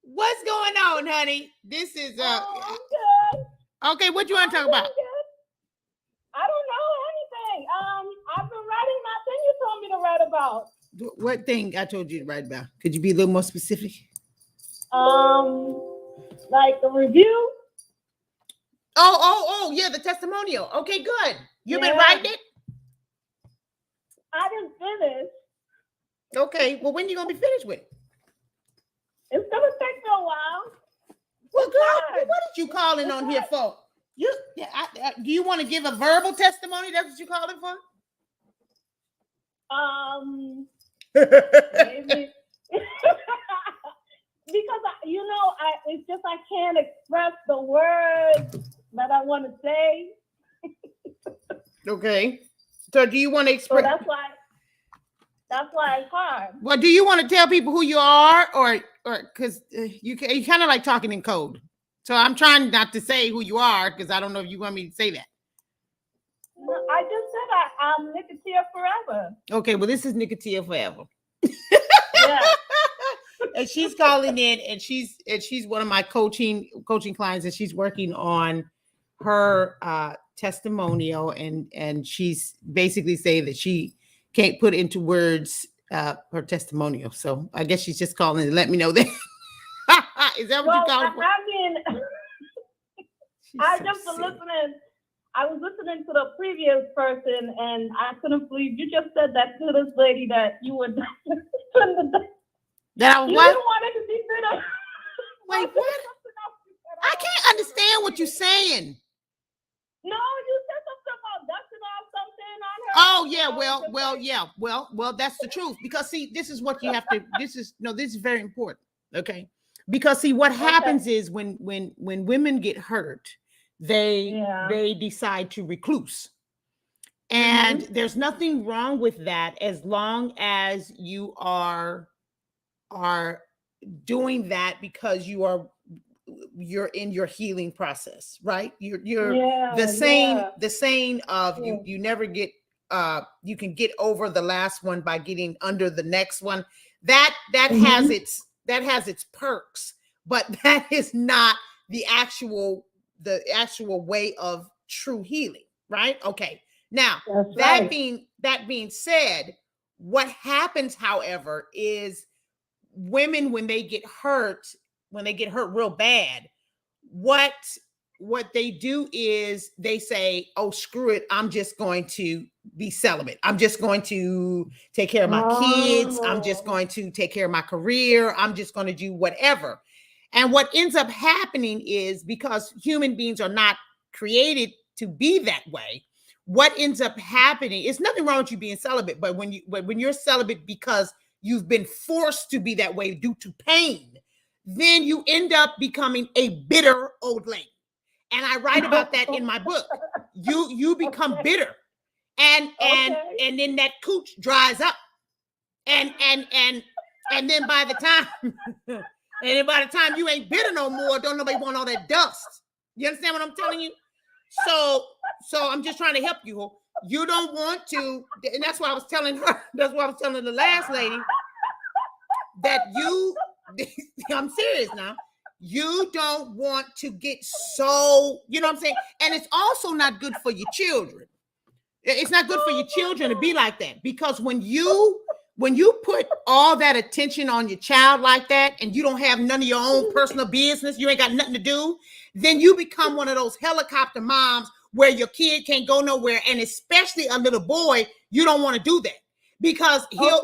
What's going on, honey? This is I'm good. Okay, what you want to talk about? I don't know anything. I've been writing my thing you told me to write about. What thing I told you to write about? Could you be a little more specific? Like a review. Oh, yeah, the testimonial. Okay, good. You've been writing it? I didn't finish. Okay, well, when are you gonna be finished with it? It's gonna take me a while. Well, girl, what did you calling on here for? Do you want to give a verbal testimony? That's what you calling for? Maybe. Because it's just I can't express the words that I want to say. Okay. So do you want to express? So that's why. That's why it's hard. Well, do you want to tell people who you are, or because you kind of like talking in code? So I'm trying not to say who you are because I don't know if you want me to say that. No, I just said I'm Nicotia Forever. Okay, well, this is Nicotia Forever. Yeah. And she's calling in, and she's one of my coaching clients, and she's working on her testimonial, and she's basically saying that she can't put into words her testimonial. So I guess she's just calling to let me know that. Is that what you call it? I mean, I just was listening. I was listening to the previous person, and I couldn't believe you just said that to this lady that you were. That I was you what? didn't want it to be bitter. Wait, what? I can't understand what you're saying. No, you said something about dusting off something on her. Oh yeah, well, that's the truth. Because see, this is what you have to. This is very important. Okay, because see, what happens is when women get hurt, they decide to recluse, and there's nothing wrong with that as long as you are doing that because you're in your healing process, right? You're the saying of you never get you can get over the last one by getting under the next one. That has its perks, but that is not the actual way of true healing, right? Okay. Now, that being said, what happens, however, is women, when they get hurt real bad, what they do is they say, oh, screw it, I'm just going to be celibate. I'm just going to take care of my kids. I'm just going to take care of my career. I'm just going to do whatever. And what ends up happening is, because human beings are not created to be that way, what ends up happening, it's nothing wrong with you being celibate, but when you're celibate because you've been forced to be that way due to pain, then you end up becoming a bitter old lady. And I write about that in my book. You become bitter, and then that cooch dries up, and then by the time you ain't bitter no more, don't nobody want all that dust. You understand what I'm telling you? So I'm just trying to help you. You don't want to, and that's why I was telling her, that's why I was telling the last lady that I'm serious now. You don't want to get so, you know what I'm saying? And it's also not good for your children. It's not good for your children to be like that, because when you put all that attention on your child like that, and you don't have none of your own personal business, you ain't got nothing to do, then you become one of those helicopter moms where your kid can't go nowhere. And especially a little boy, you don't want to do that, because he'll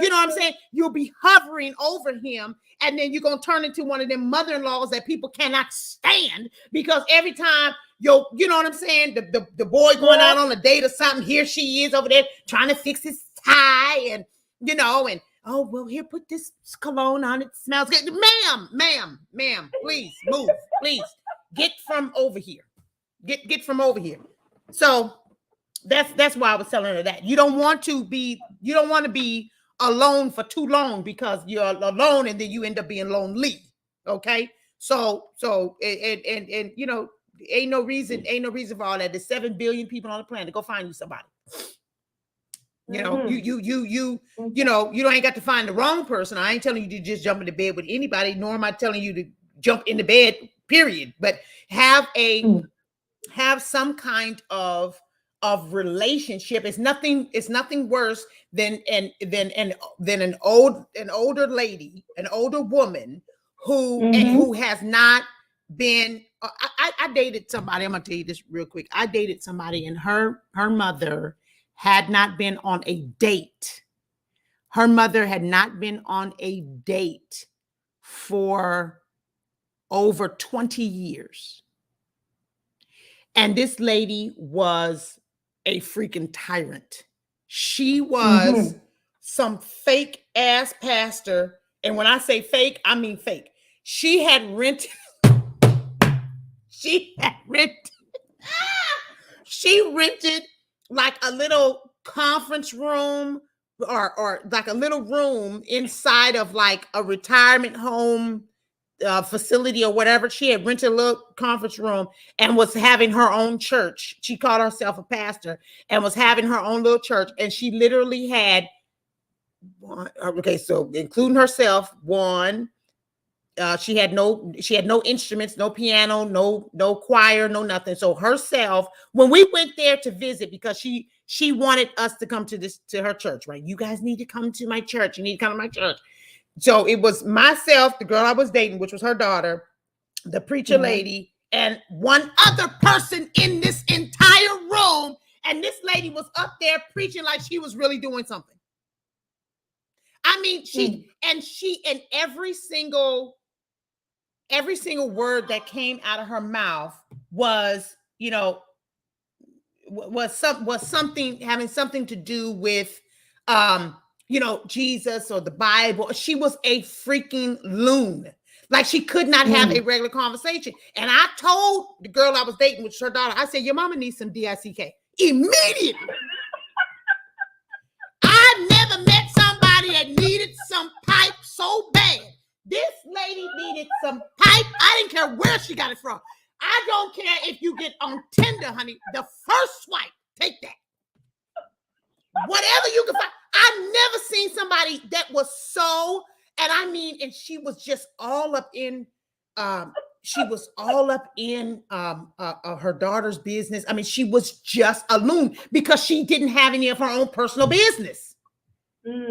you know what I'm saying? You'll be hovering over him, and then you're going to turn into one of them mother-in-laws that people cannot stand, because every time you know what I'm saying? The boy going out on a date or something, here she is over there trying to fix his tie, and and oh, well, here, put this cologne on, it smells good. Ma'am, please move, please get from over here. Get from over here. So that's why I was telling her that you don't want to be alone for too long, because you're alone and then you end up being lonely. Okay. So and ain't no reason for all that. There's 7 billion people on the planet. Go find you somebody. You ain't got to find the wrong person. I ain't telling you to just jump into bed with anybody, nor am I telling you to jump into bed, period. But have some kind of relationship. It's nothing worse than an older lady, an older woman who has not been. I dated somebody. I'm gonna tell you this real quick. I dated somebody, and her mother had not been on a date. Her mother had not been on a date for over 20 years. And this lady was a freaking tyrant. She was some fake ass pastor. And when I say fake, I mean fake. She rented like a little conference room or like a little room inside of like a retirement home facility or whatever. She had rented a little conference room and was having her own church. She called herself a pastor and was having her own little church. And she literally had one, okay, so including herself, one. She had no instruments, no piano, no choir, no nothing. So herself, when we went there to visit, because she wanted us to come to her church, right? You guys need to come to my church. You need to come to my church. So it was myself, the girl I was dating, which was her daughter, the preacher lady, and one other person in this entire room. And this lady was up there preaching like she was really doing something. I mean, and every single word that came out of her mouth was, was something having something to do with, Jesus or the Bible. She was a freaking loon. Like she could not have a regular conversation. And I told the girl I was dating, which was her daughter, I said, your mama needs some DICK immediately. I've never met somebody that needed some pipe so bad. This lady needed some pipe. I didn't care where she got it from. I don't care if you get on Tinder, honey. The first swipe, take that. Whatever you can find. I've never seen somebody that was so, and she was just all up in, her daughter's business. I mean, she was just a loon because she didn't have any of her own personal business.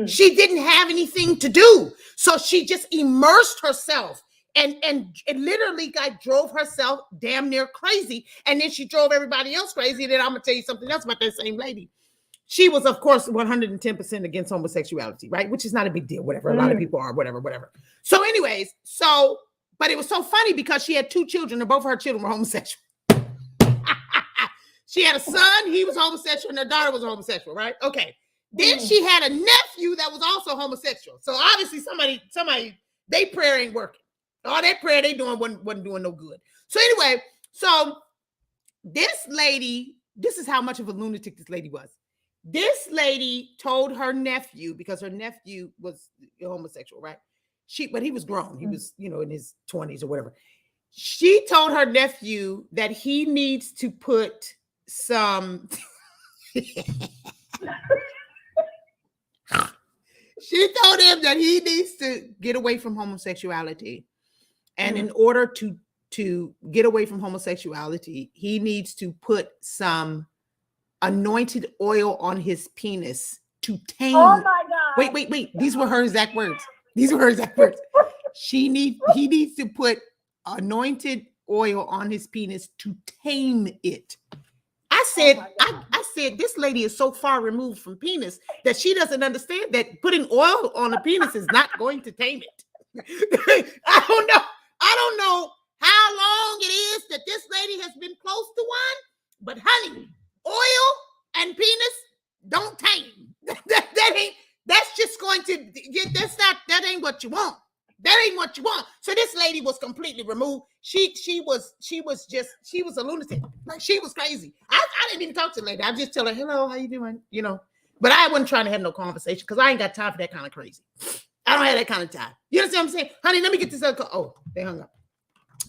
She didn't have anything to do. So she just immersed herself and literally drove herself damn near crazy. And then she drove everybody else crazy. And then I'm going to tell you something else about that same lady. She was, of course, 110% against homosexuality, right? Which is not a big deal, whatever. A lot of people are, whatever. So anyways, but it was so funny because she had 2 children and both of her children were homosexual. She had a son, he was homosexual, and her daughter was homosexual, right? Okay. Then she had a nephew that was also homosexual. So obviously somebody, they prayer ain't working. All that prayer they doing wasn't doing no good. So anyway, so this lady, this is how much of a lunatic this lady was. This lady told her nephew, because her nephew was homosexual, right? But he was grown. He was, in his 20s or whatever. She told her nephew that he needs to put some... She told him that he needs to get away from homosexuality. And in order to get away from homosexuality, he needs to put some anointed oil on his penis to tame. Oh my God. Wait. These were her exact words. He needs to put anointed oil on his penis to tame it. I said, this lady is so far removed from penis that she doesn't understand that putting oil on a penis is not going to tame it. I don't know how long it is that this lady has been close to one, but honey, oil and penis don't tame. That's just going to get, that ain't what you want. That ain't what you want. So this lady was completely removed. She was a lunatic. Like she was crazy. I didn't even talk to the lady. I just tell her, hello, how you doing? But I wasn't trying to have no conversation because I ain't got time for that kind of crazy. I don't have that kind of time. You understand what I'm saying? Honey, let me get this other call. Oh, they hung up.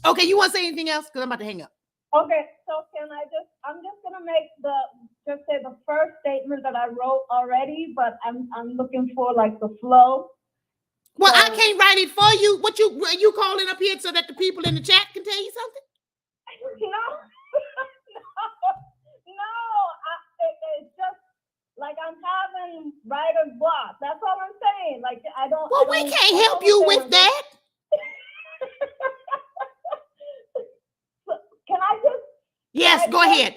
Okay, you want to say anything else? Because I'm about to hang up. Okay, so I'm just gonna make say the first statement that I wrote already, but I'm looking for like the flow. Well, I can't write it for you. Are you calling up here so that the people in the chat can tell you something? It's just like I'm having writer's block. That's all I'm saying. Like I don't. Well, we can't help you with that. Can I just? Yes, go ahead.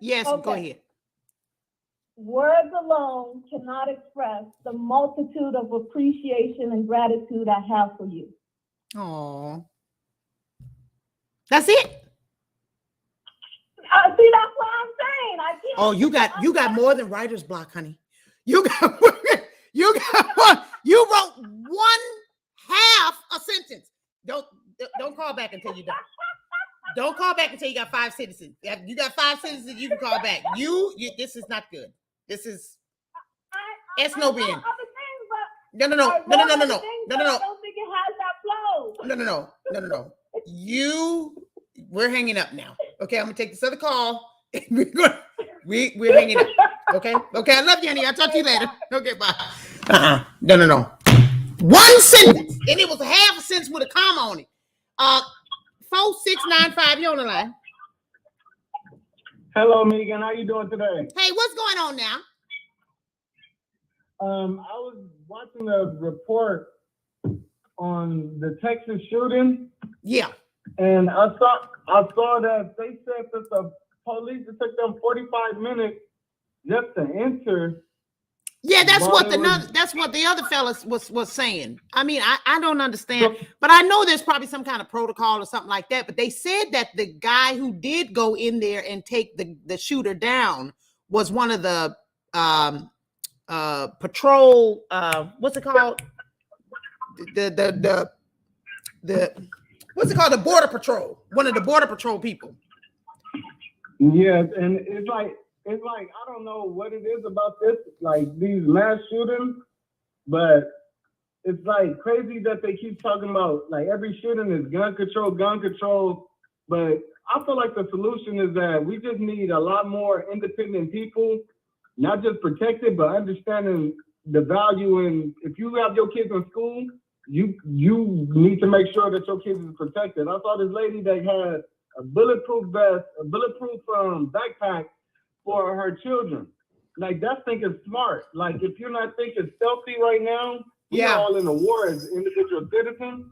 Yes, okay. Go ahead. Words alone cannot express the multitude of appreciation and gratitude I have for you. Oh, that's it. See, that's what I'm saying. I can't. Oh, you got more than writer's block, honey. You got one. You wrote 1/2 a sentence. Don't call back until you're done. Don't call back until you got 5 sentences. You got 5 sentences, you can call back. You this is not good. This is. S no Ben. Other things, but No. I don't think it has that flow. No. We're hanging up now. Okay, I'm gonna take this other call. We're hanging up. Okay. I love you, honey. I'll talk to you later. Okay, bye. No. One sentence, and it was a half a sentence with a comma on it. 4695, you on the line. Hello, Megan. How you doing today? Hey, what's going on now? I was watching a report on the Texas shooting. Yeah. And I saw that they said that the police, it took them 45 minutes just to enter. Yeah, that's what the other fellas was saying. I mean, I don't understand, but I know there's probably some kind of protocol or something like that. But they said that the guy who did go in there and take the shooter down was one of the patrol, what's it called? The what's it called? The border patrol. One of the border patrol people. Yes, and it's like I don't know what it is about this, like these mass shootings, but it's like crazy that they keep talking about like every shooting is gun control. But I feel like the solution is that we just need a lot more independent people, not just protected, but understanding the value. And if you have your kids in school, you need to make sure that your kids is protected. I saw this lady that had a bulletproof vest, a bulletproof backpack for her children. Like that thinking smart. Like if you're not thinking stealthy right now, we're all in a war as individual citizens.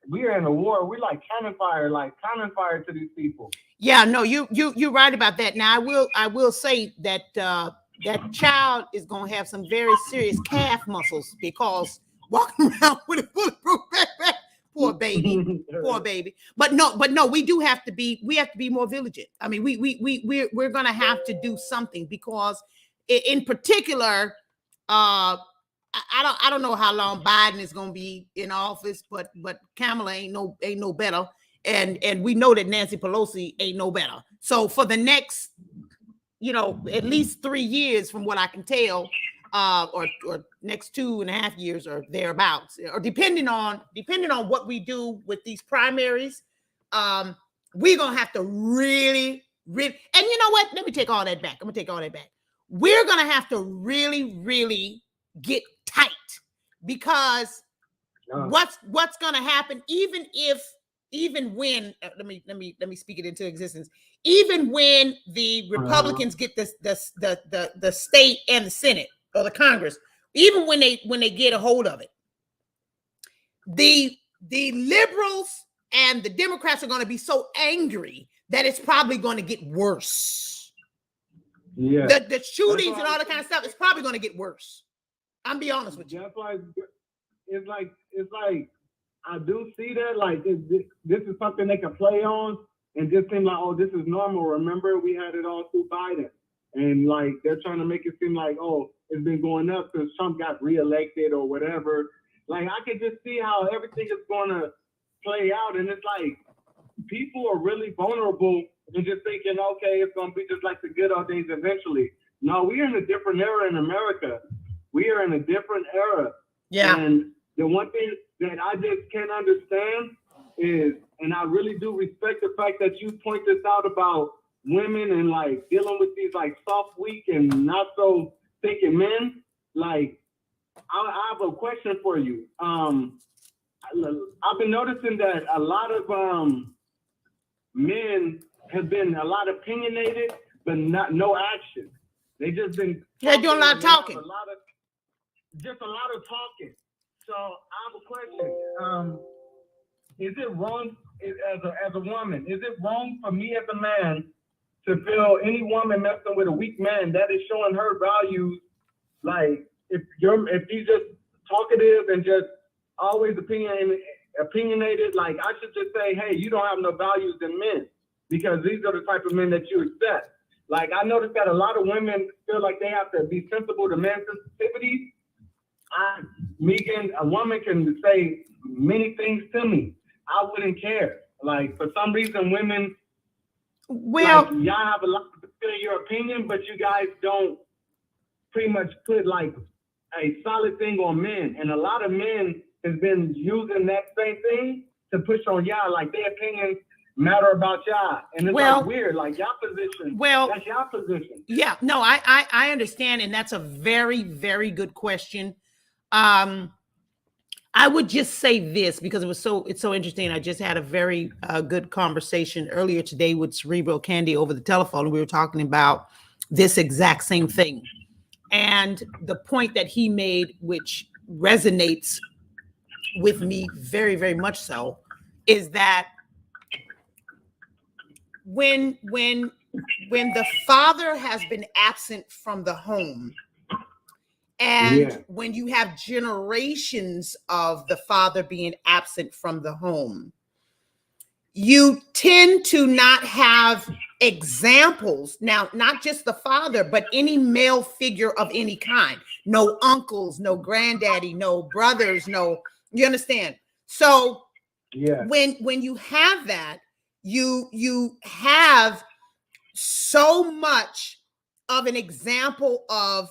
We are in a war. We like cannon fire to these people. Yeah, no, you're right about that. Now I will say that that child is gonna have some very serious calf muscles because walking around with a bulletproof backpack. Poor baby. But no, we have to be more vigilant. I mean, we're gonna have to do something because in particular, I don't know how long Biden is gonna be in office, but Kamala ain't no better. And we know that Nancy Pelosi ain't no better. So for the next, at least 3 years from what I can tell, or next 2.5 years or thereabouts, or depending on what we do with these primaries, we're gonna have to really, and you know what? Let me take all that back. I'm gonna take all that back. We're gonna have to really, really get tight because what's gonna happen, even when let me speak it into existence. Even when the Republicans get the state and the Senate or the Congress, even when they get a hold of it, the liberals and the Democrats are going to be so angry that it's probably going to get worse. Yeah, the shootings and all that kind of stuff is probably going to get worse. I'm be honest with you. That's why it's like I do see that like this is something they can play on and just seem like, oh, this is normal. Remember, we had it all through Biden, and like they're trying to make it seem like, oh, it's been going up since Trump got reelected or whatever. Like I can just see how everything is going to play out, and it's like people are really vulnerable and just thinking, okay, it's going to be just like the good old days eventually. No, we are in a different era in America. We are in a different era. Yeah. And the one thing that I just can't understand is, and I really do respect the fact that you point this out about women and like dealing with these like soft, weak, and not so thinking men. Like, I have a question for you. I've been noticing that a lot of men have been a lot opinionated, but no action. They just been doing a lot of talking. Just a lot of talking. So I have a question. Is it wrong as a woman? Is it wrong for me as a man to feel any woman messing with a weak man that is showing her values? Like if he's just talkative and just always opinionated, like I should just say, hey, you don't have no values in men because these are the type of men that you accept. Like I noticed that a lot of women feel like they have to be sensible to men's sensitivities. Megan, a woman can say many things to me. I wouldn't care. Like for some reason, women, well, like, y'all have a lot to say your opinion, but you guys don't pretty much put like a solid thing on men, and a lot of men has been using that same thing to push on y'all, like their opinions matter about y'all, and it's like weird, like y'all position. That's y'all position. Yeah, no, I understand, and that's a very, very good question. I would just say this because it's so interesting. I just had a very good conversation earlier today with Cerebral Candy over the telephone. We were talking about this exact same thing. And the point that he made, which resonates with me very, very much so, is that when the father has been absent from the home, and when you have generations of the father being absent from the home, you tend to not have examples. Now, not just the father, but any male figure of any kind. No uncles, no granddaddy, no brothers, you understand? So when you have that, you have so much of an example of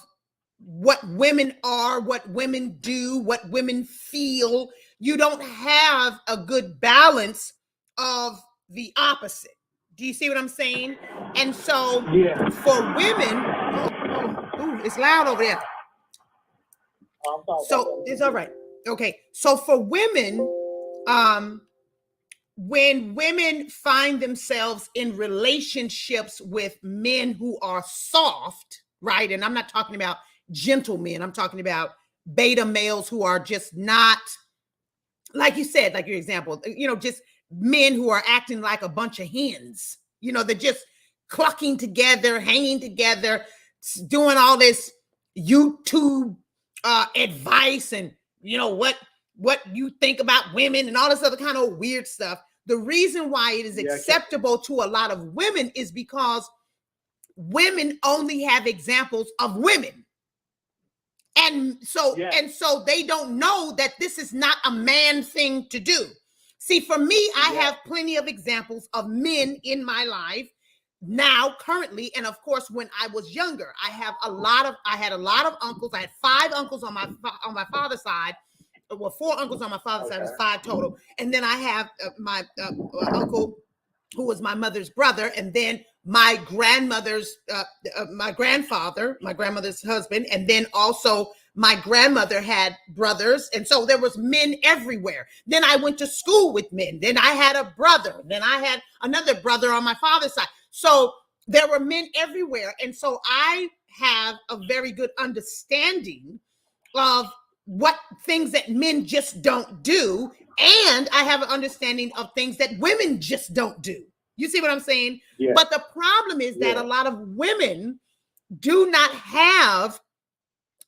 what women are, what women do, what women feel. You don't have a good balance of the opposite. Do you see what I'm saying? And so for women, it's loud over there. So it's all right. Okay. So for women, when women find themselves in relationships with men who are soft, right? And I'm not talking about gentlemen. I'm talking about beta males who are just not, like you said, like your example, just men who are acting like a bunch of hens. They're just clucking together, hanging together, doing all this YouTube advice and, what you think about women and all this other kind of weird stuff. The reason why it is acceptable to a lot of women is because women only have examples of women. And so they don't know that this is not a man thing to do. See, for me, I have plenty of examples of men in my life now, currently, and of course, when I was younger, I had a lot of uncles. I had 5 uncles on my father's side. Well, 4 uncles on my father's side, is 5 total. And then I have my uncle, who was my mother's brother, and then my grandmother's, my grandfather, my grandmother's husband, and then also my grandmother had brothers, and so there was men everywhere. Then I went to school with men. Then I had a brother. Then I had another brother on my father's side. So there were men everywhere, and so I have a very good understanding of what things that men just don't do, and I have an understanding of things that women just don't do. You see what I'm saying? Yeah. But the problem is that a lot of women do not have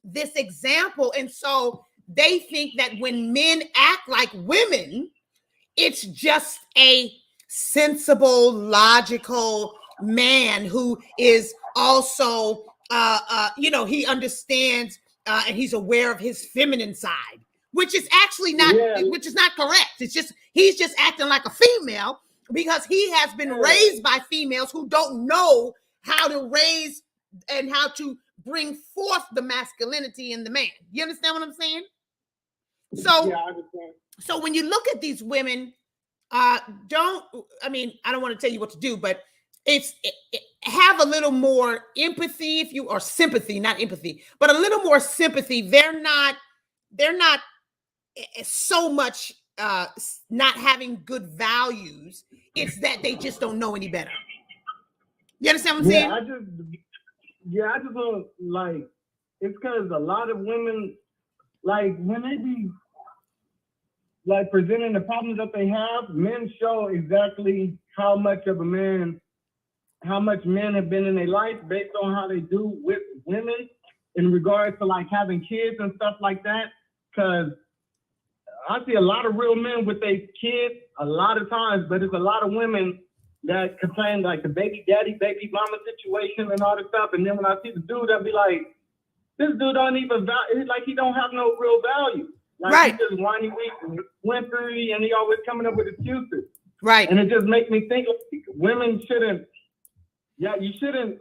this example. And so they think that when men act like women, it's just a sensible, logical man who is also, he understands and he's aware of his feminine side, which is actually not, which is not correct. It's just, he's just acting like a female because he has been raised by females who don't know how to raise and how to bring forth the masculinity in the man. You understand what I'm saying? So, I understand. So when you look at these women, I don't want to tell you what to do, but have a little more empathy, or sympathy, not empathy, but a little more sympathy. They're not so much not having good values. It's that they just don't know any better. You understand what I'm saying? I just don't like, it's because a lot of women, like when they be like presenting the problems that they have, men show exactly how much men have been in their life based on how they do with women in regards to like having kids and stuff like that. Because I see a lot of real men with their kids a lot of times, but it's a lot of women that complain like the baby daddy, baby mama situation and all this stuff. And then when I see the dude, I'll be like, this dude don't even value, like he don't have no real value. Like right. He's just whiny, weak, whimpery, and he always coming up with excuses. Right. And it just makes me think like, women shouldn't, you shouldn't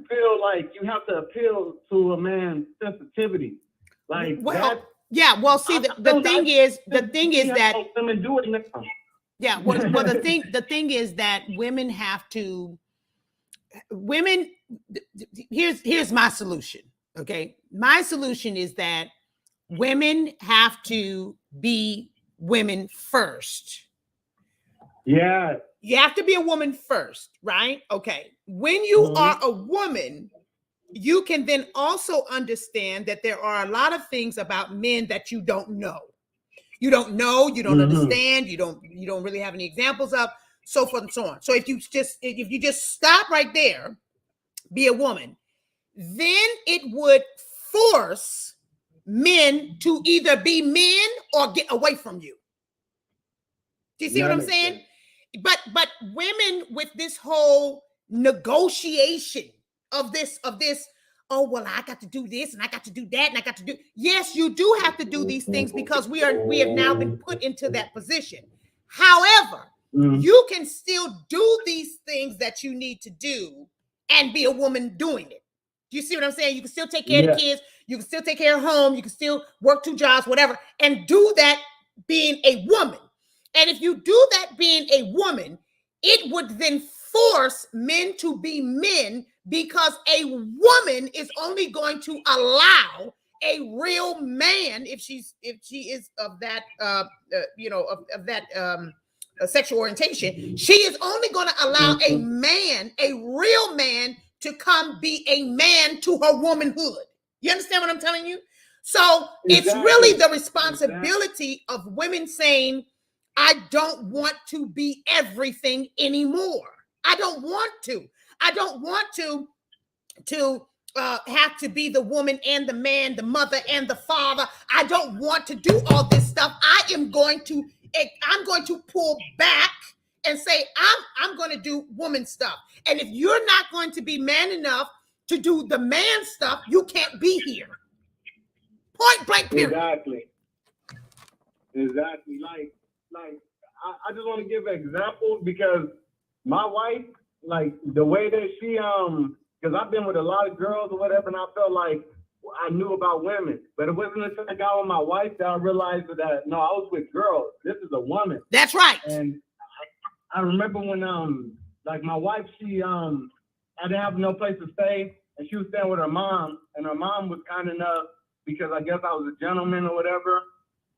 feel like you have to appeal to a man's sensitivity. Like well, yeah. Well, see, the thing is that women do it now. yeah. Well, the thing is that women have to. Here's my solution. Okay, my solution is that women have to be women first. Yeah. You have to be a woman first, right? Okay. When you are a woman, you can then also understand that there are a lot of things about men that you don't know. You don't know, you don't understand, you don't really have any examples of, so forth and so on. So if you just stop right there, be a woman, then it would force men to either be men or get away from you. Do you see what I'm saying? Sense. But women with this whole negotiation of this, oh, well, I got to do this and I got to do that and I got to do. Yes, you do have to do these things because we have now been put into that position. However, you can still do these things that you need to do and be a woman doing it. Do you see what I'm saying? You can still take care of the kids. You can still take care of home. You can still work 2 jobs, whatever, and do that being a woman. And if you do that being a woman, it would then force men to be men because a woman is only going to allow a real man, if she is of that, of that sexual orientation, she is only going to allow a man, a real man, to come be a man to her womanhood. You understand what I'm telling you? So it's really the responsibility of women saying, I don't want to be everything anymore. I don't want to. I don't want to have to be the woman and the man, the mother and the father. I don't want to do all this stuff. I'm going to pull back and say, I'm going to do woman stuff. And if you're not going to be man enough to do the man stuff, you can't be here. Point blank period. Exactly. Like I just want to give an example because my wife, like the way that she because I've been with a lot of girls or whatever, and I felt like I knew about women, but it wasn't until I got with my wife that I realized that no, I was with girls. This is a woman. That's right. And I remember when like my wife, she I didn't have no place to stay, and she was staying with her mom, and her mom was kind enough because I guess I was a gentleman or whatever.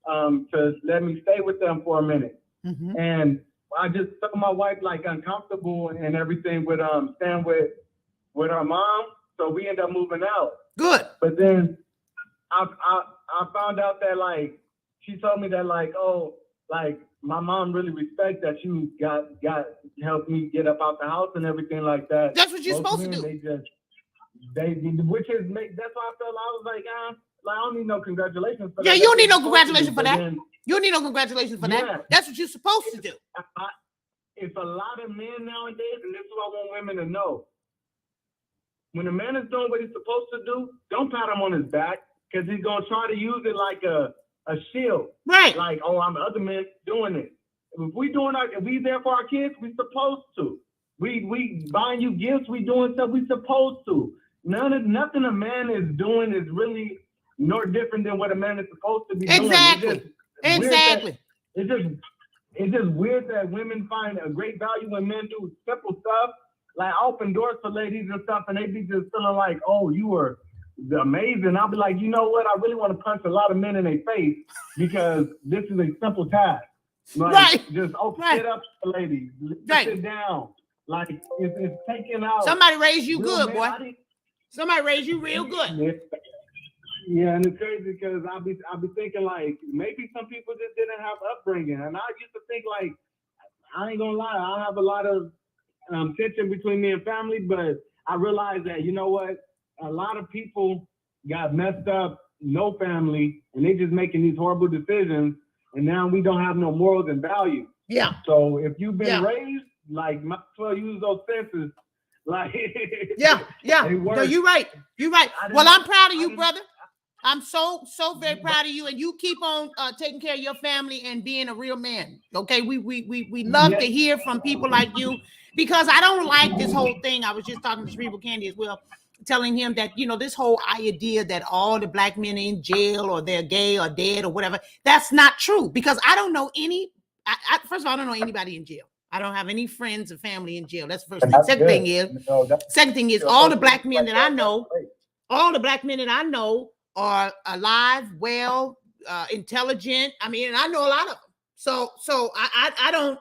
To let me stay with them for a minute. And I just felt my wife like uncomfortable and everything with staying with her mom. So we ended up moving out. Good. But then I found out that like she told me that like, oh, like my mom really respects that you got helped me get up out the house and everything like that. That's what you're supposed to do. Which is that's why I felt I was like, I don't need no congratulations for that. Yeah, you don't need no congratulations for that. You don't need no congratulations for that. That's what you're supposed to do. It's a lot of men nowadays, and this is what I want women to know. When a man is doing what he's supposed to do, don't pat him on his back because he's gonna try to use it like a shield. Right. Like, oh, I'm the other man doing it. If we there for our kids, we supposed to. We buying you gifts, we doing stuff we supposed to. Nothing a man is doing is really no different than what a man is supposed to be doing. Exactly. It's just weird that women find a great value when men do simple stuff, like open doors for ladies and stuff, and they be just feeling like, oh, you were amazing. I'll be like, you know what? I really want to punch a lot of men in their face because this is a simple task. Like, just open it up for ladies. Sit down. Like, it's taking out. Somebody raised you good, boy. Somebody raised you real good. Yeah, and it's crazy because I'll be thinking like maybe some people just didn't have upbringing, and I used to think like I ain't gonna lie, I have a lot of tension between me and family, but I realized that you know what, a lot of people got messed up, no family, and they just making these horrible decisions, and now we don't have no morals and values. Yeah. So if you've been raised, like might as well use those senses. Like yeah. No, you're right. You're right. Well, I'm proud of you, brother. I'm so very proud of you, and you keep on taking care of your family and being a real man. Okay, we love to hear from people like you because I don't like this whole thing. I was just talking to Cerebral Candy as well. telling him that, this whole idea that all the black men in jail or they're gay or dead or whatever, that's not true, because I don't know any, first of all, I don't know anybody in jail. I don't have any friends or family in jail. That's the first thing. Second thing is all the black men that I know, are alive, well, intelligent. I mean, and I know a lot of them. So I don't,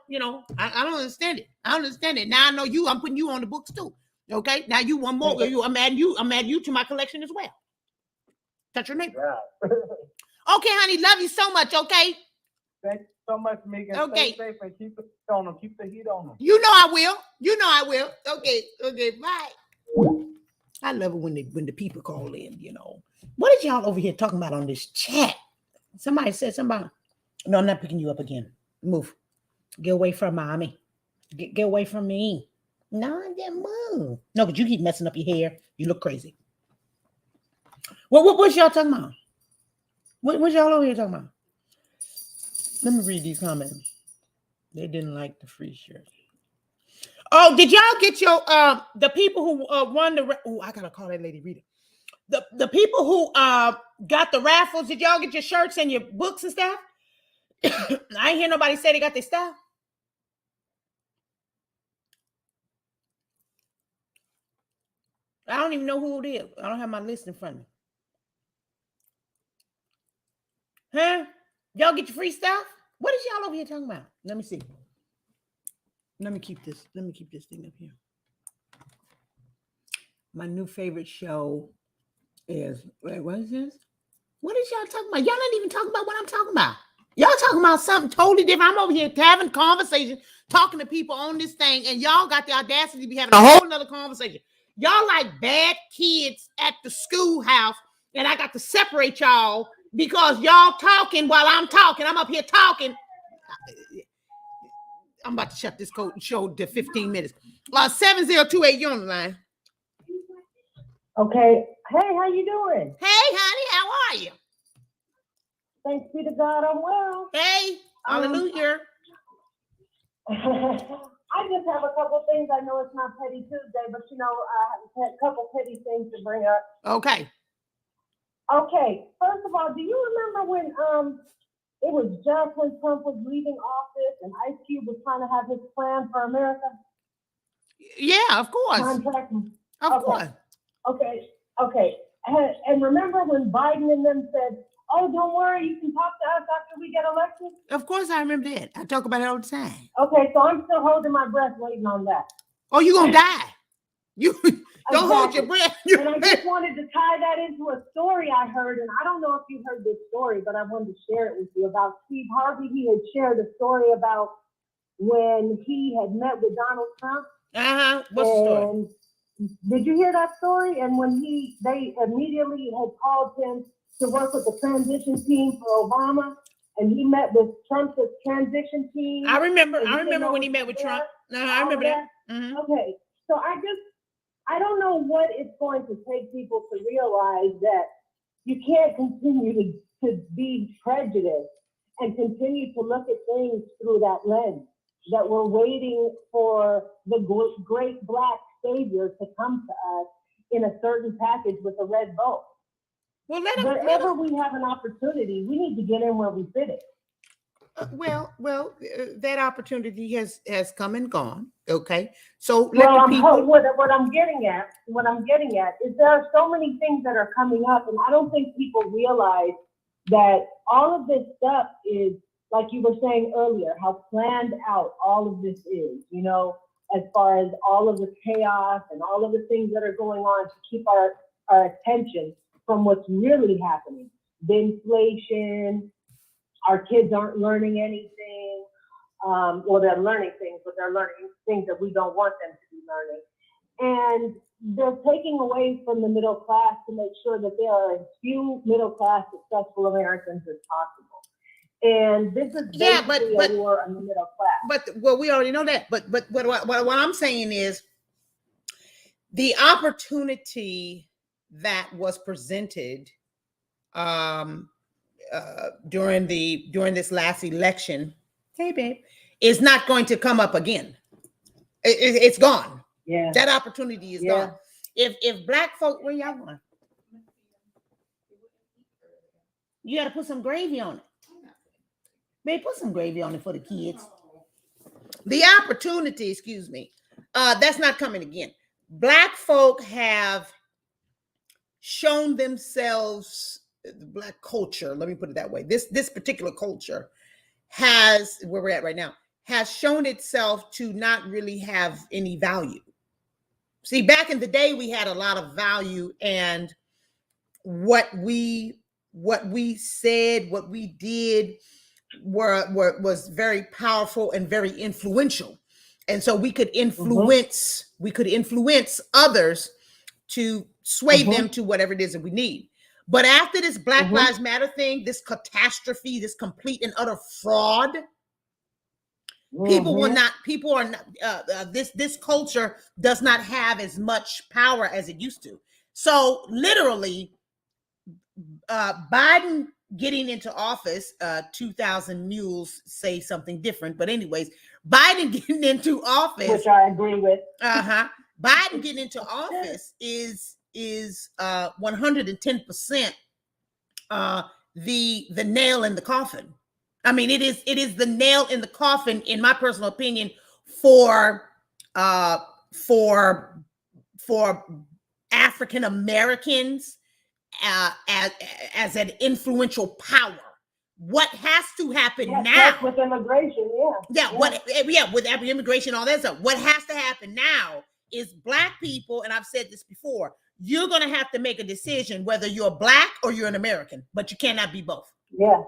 I don't understand it. I don't understand it. Now I know you. I'm putting you on the books too. Okay. Now you one more. I'm adding you to my collection as well. Touch your neighbor. Yeah. Okay, honey. Love you so much. Okay. Thank you so much, Megan. Okay. Stay safe and keep it on them. Keep the heat on them. You know I will. Okay. Bye. I love it when the people call in. What is y'all over here talking about on this chat? Somebody said something. No, I'm not picking you up again. Move. Get away from mommy. Get away from me. No, then move. No, but you keep messing up your hair. You look crazy. What's y'all talking about? What y'all over here talking about? Let me read these comments. They didn't like the free shirt. Oh, did y'all get your the people who won the I gotta call that lady Rita. The people who got the raffles, did y'all get your shirts and your books and stuff? I ain't hear nobody say they got their stuff. I don't even know who it is. I don't have my list in front of me. Huh? Y'all get your free stuff? What is y'all over here talking about? Let me see. Let me keep this thing up here. My new favorite show is, wait, what is this? What is y'all talking about? Y'all not even talking about what I'm talking about. Y'all talking about something totally different. I'm over here having conversation, talking to people on this thing, and y'all got the audacity to be having a whole nother conversation. Y'all like bad kids at the schoolhouse, and I got to separate y'all because y'all talking while I'm talking. I'm up here talking. I'm about to shut this show to 15 minutes. 7028, you're on the line. Okay. Hey, how you doing? Hey, honey, how are you? Thanks be to God, I'm well. Hey, hallelujah. I just have a couple things. I know it's not Petty Tuesday, but I have a couple petty things to bring up. Okay. Okay. First of all, do you remember when it was just when Trump was leaving office and Ice Cube was trying to have his plan for America? Yeah, of course. Contract. Of course. Okay. And remember when Biden and them said, "Oh, don't worry, you can talk to us after we get elected"? Of course, I remember that. I talk about it all the time. Okay, so I'm still holding my breath waiting on that. Oh, you're going to die. You don't hold your breath. And I just wanted to tie that into a story I heard, and I don't know if you heard this story, but I wanted to share it with you about Steve Harvey. He had shared a story about when he had met with Donald Trump. What's the story? Did you hear that story? And when they immediately had called him to work with the transition team for Obama, and he met with Trump's transition team. I remember when he met with Trump. I remember that. Mm-hmm. Okay, so I don't know what it's going to take people to realize that you can't continue to be prejudiced and continue to look at things through that lens, that we're waiting for the great black savior to come to us in a certain package with a red bow. Well, wherever we have an opportunity, we need to get in where we fit it. That opportunity has come and gone. Okay, so what I'm getting at is there are so many things that are coming up, and I don't think people realize that all of this stuff is, like you were saying earlier, how planned out all of this is. As far as all of the chaos and all of the things that are going on to keep our attention from what's really happening. The inflation, our kids aren't learning anything. Well, they're learning things, but they're learning things that we don't want them to be learning. And they're taking away from the middle class to make sure that there are as few middle class successful Americans as possible. And this is basically a war on the middle class. But we already know that. But what I'm saying is the opportunity that was presented during this last election, hey babe, is not going to come up again. It's gone. Yeah, that opportunity is gone. if black folk, where y'all going? You got to put some gravy on it. Babe, put some gravy on it for the kids. The opportunity, excuse me, that's not coming again. Black folk have shown themselves, the black culture, let me put it that way. This particular culture has, where we're at right now, has shown itself to not really have any value. See, back in the day, we had a lot of value, and what we said, what we did was very powerful and very influential. And so we could influence, others to sway them to whatever it is that we need. But after this Black Lives Matter thing, this catastrophe, this complete and utter fraud, this culture does not have as much power as it used to. So literally, Biden getting into office, 2,000 mules say something different, but anyways, Biden getting into office, which I agree with. Biden getting into office is 110% the nail in the coffin. I mean, it is the nail in the coffin, in my personal opinion, for African Americans as an influential power. What has to happen now? With immigration, with immigration, all that stuff. What has to happen now is black people, and I've said this before, you're going to have to make a decision whether you're black or you're an American, but you cannot be both. Yeah.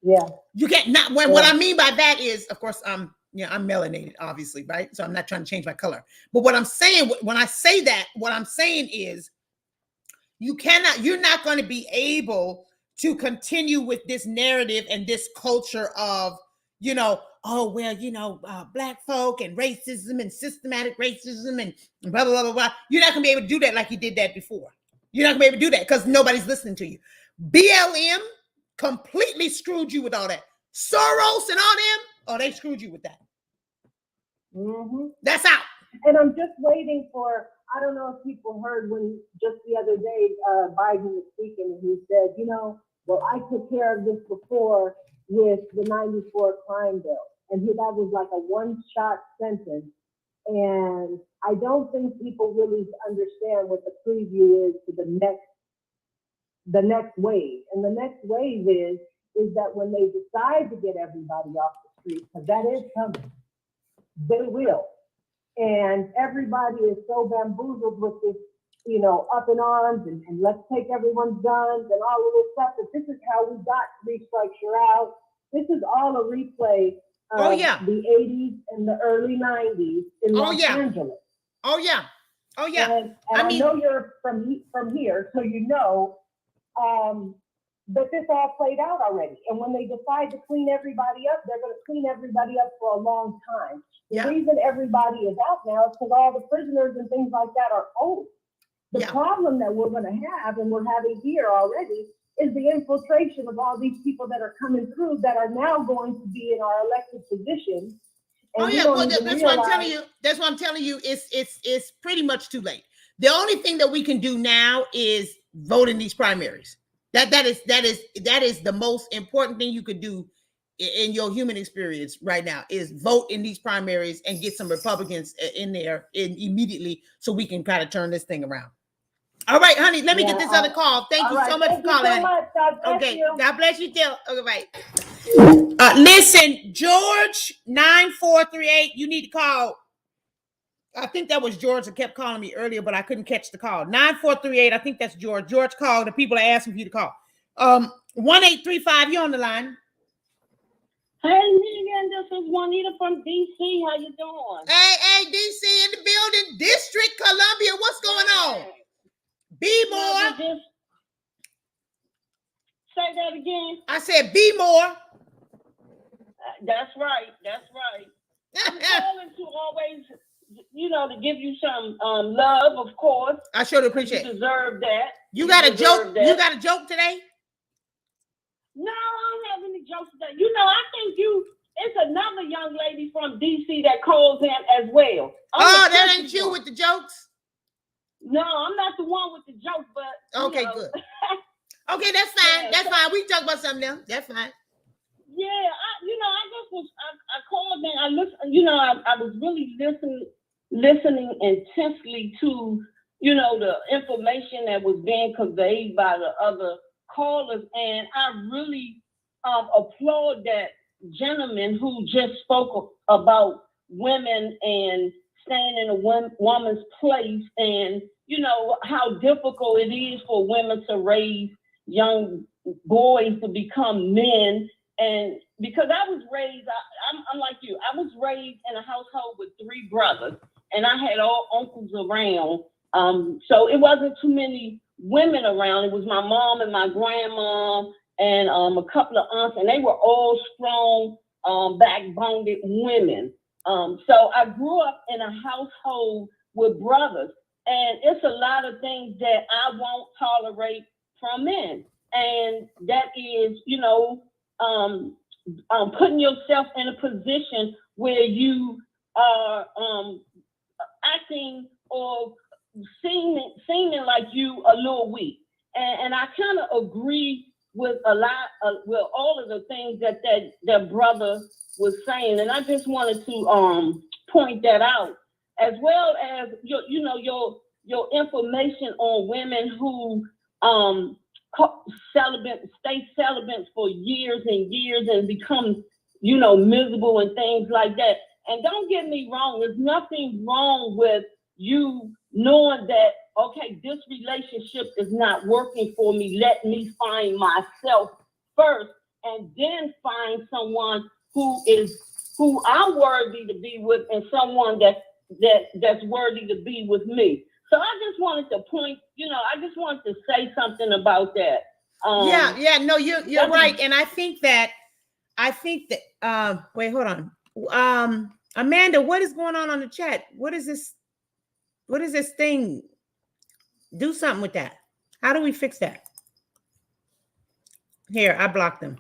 You can't. Not what I mean by that is, of course, I'm melanated, obviously, right? So I'm not trying to change my color. But what I'm saying, when I say that, what I'm saying is, you're not going to be able to continue with this narrative and this culture of, black folk and racism and systematic racism and blah, blah, blah, blah, blah. You're not going to be able to do that like you did that before. You're not going to be able to do that because nobody's listening to you. BLM completely screwed you with all that. Soros and all them, they screwed you with that. That's out. And I'm just waiting for, I don't know if people heard when just the other day Biden was speaking and he said, well, I took care of this before with the 94 crime bill. And that was like a one-shot sentence. And I don't think people really understand what the preview is to the next wave. And the next wave is that when they decide to get everybody off the street, because that is coming, they will. And everybody is so bamboozled with this, up in arms and let's take everyone's guns and all of this stuff, that this is how we got restructure out. This is all a replay of the 80s and the early 90s in Los Angeles. And I know you're from here, so but this all played out already. And when they decide to clean everybody up, they're going to clean everybody up for a long time. The reason everybody is out now is because all the prisoners and things like that are old. The problem that we're going to have, and we're having here already, is the infiltration of all these people that are coming through that are now going to be in our elected positions. And that's what I'm telling you. That's what I'm telling you. It's pretty much too late. The only thing that we can do now is vote in these primaries. That is the most important thing you could do in your human experience right now, is vote in these primaries and get some Republicans in there immediately so we can kind of turn this thing around. All right, honey, let me get this other call. Thank you so much for calling. So much. God bless you, Jill. Okay, bye. Listen, George 9438, you need to call. I think that was George that kept calling me earlier, but I couldn't catch the call. 9438, I think that's George. George called. The people are asking for you to call. 1835, you're on the line. Hey, Megan, this is Juanita from DC. How you doing? Hey, DC in the building. District Columbia, what's going on? Be more. Say that again. I said be more. That's right. I'm calling to always, to give you some love, of course. I sure appreciate it. You deserve that. You got a joke? You got a joke today? No, I don't have any jokes today. I think it's another young lady from DC that calls in as well. That ain't you with the jokes? No, I'm not the one with the joke, but Okay, know. good. Okay, that's fine. Yeah, That's so- fine. We can talk about something else. That's fine. Yeah, I called and I listened. I was really listening intensely to the information that was being conveyed by the other callers, and I really applaud that gentleman who just spoke about women and staying in a woman's place, and how difficult it is for women to raise young boys to become men. And because I was raised, I'm like you, I was raised in a household with 3 brothers, and I had all uncles around. So it wasn't too many women around. It was my mom and my grandma and a couple of aunts, and they were all strong, backboned women. So I grew up in a household with brothers, and it's a lot of things that I won't tolerate from men. And that is, putting yourself in a position where you are acting or seeming like you a little weak. And I kind of agree with with all of the things that brother was saying. And I just wanted to point that out, as well as your information on women who stay celibate for years and years and become miserable and things like that. And don't get me wrong, there's nothing wrong with you knowing that, okay, this relationship is not working for me. Let me find myself first, and then find someone who I'm worthy to be with, and someone that's worthy to be with me. So I just wanted to I just wanted to say something about that. No, you're right. And I think that wait, hold on. Amanda, what is going on the chat? What is this thing? Do something with that. How do we fix that? Here, I blocked them.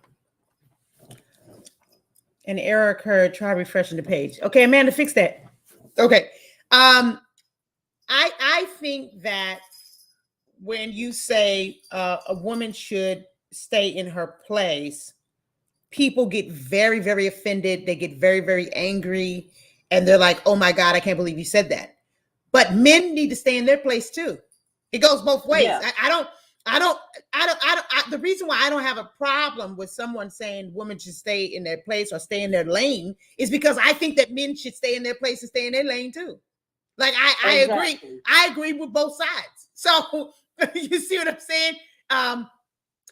An error occurred. Try refreshing the page. Okay, Amanda, fix that. Okay. I think that when you say a woman should stay in her place, people get very, very offended. They get very, very angry, and they're like, "Oh my God, I can't believe you said that." But men need to stay in their place too. It goes both ways. Yeah. The reason why I don't have a problem with someone saying women should stay in their place or stay in their lane is because I think that men should stay in their place and stay in their lane too. Like I agree. I agree with both sides. So you see what I'm saying?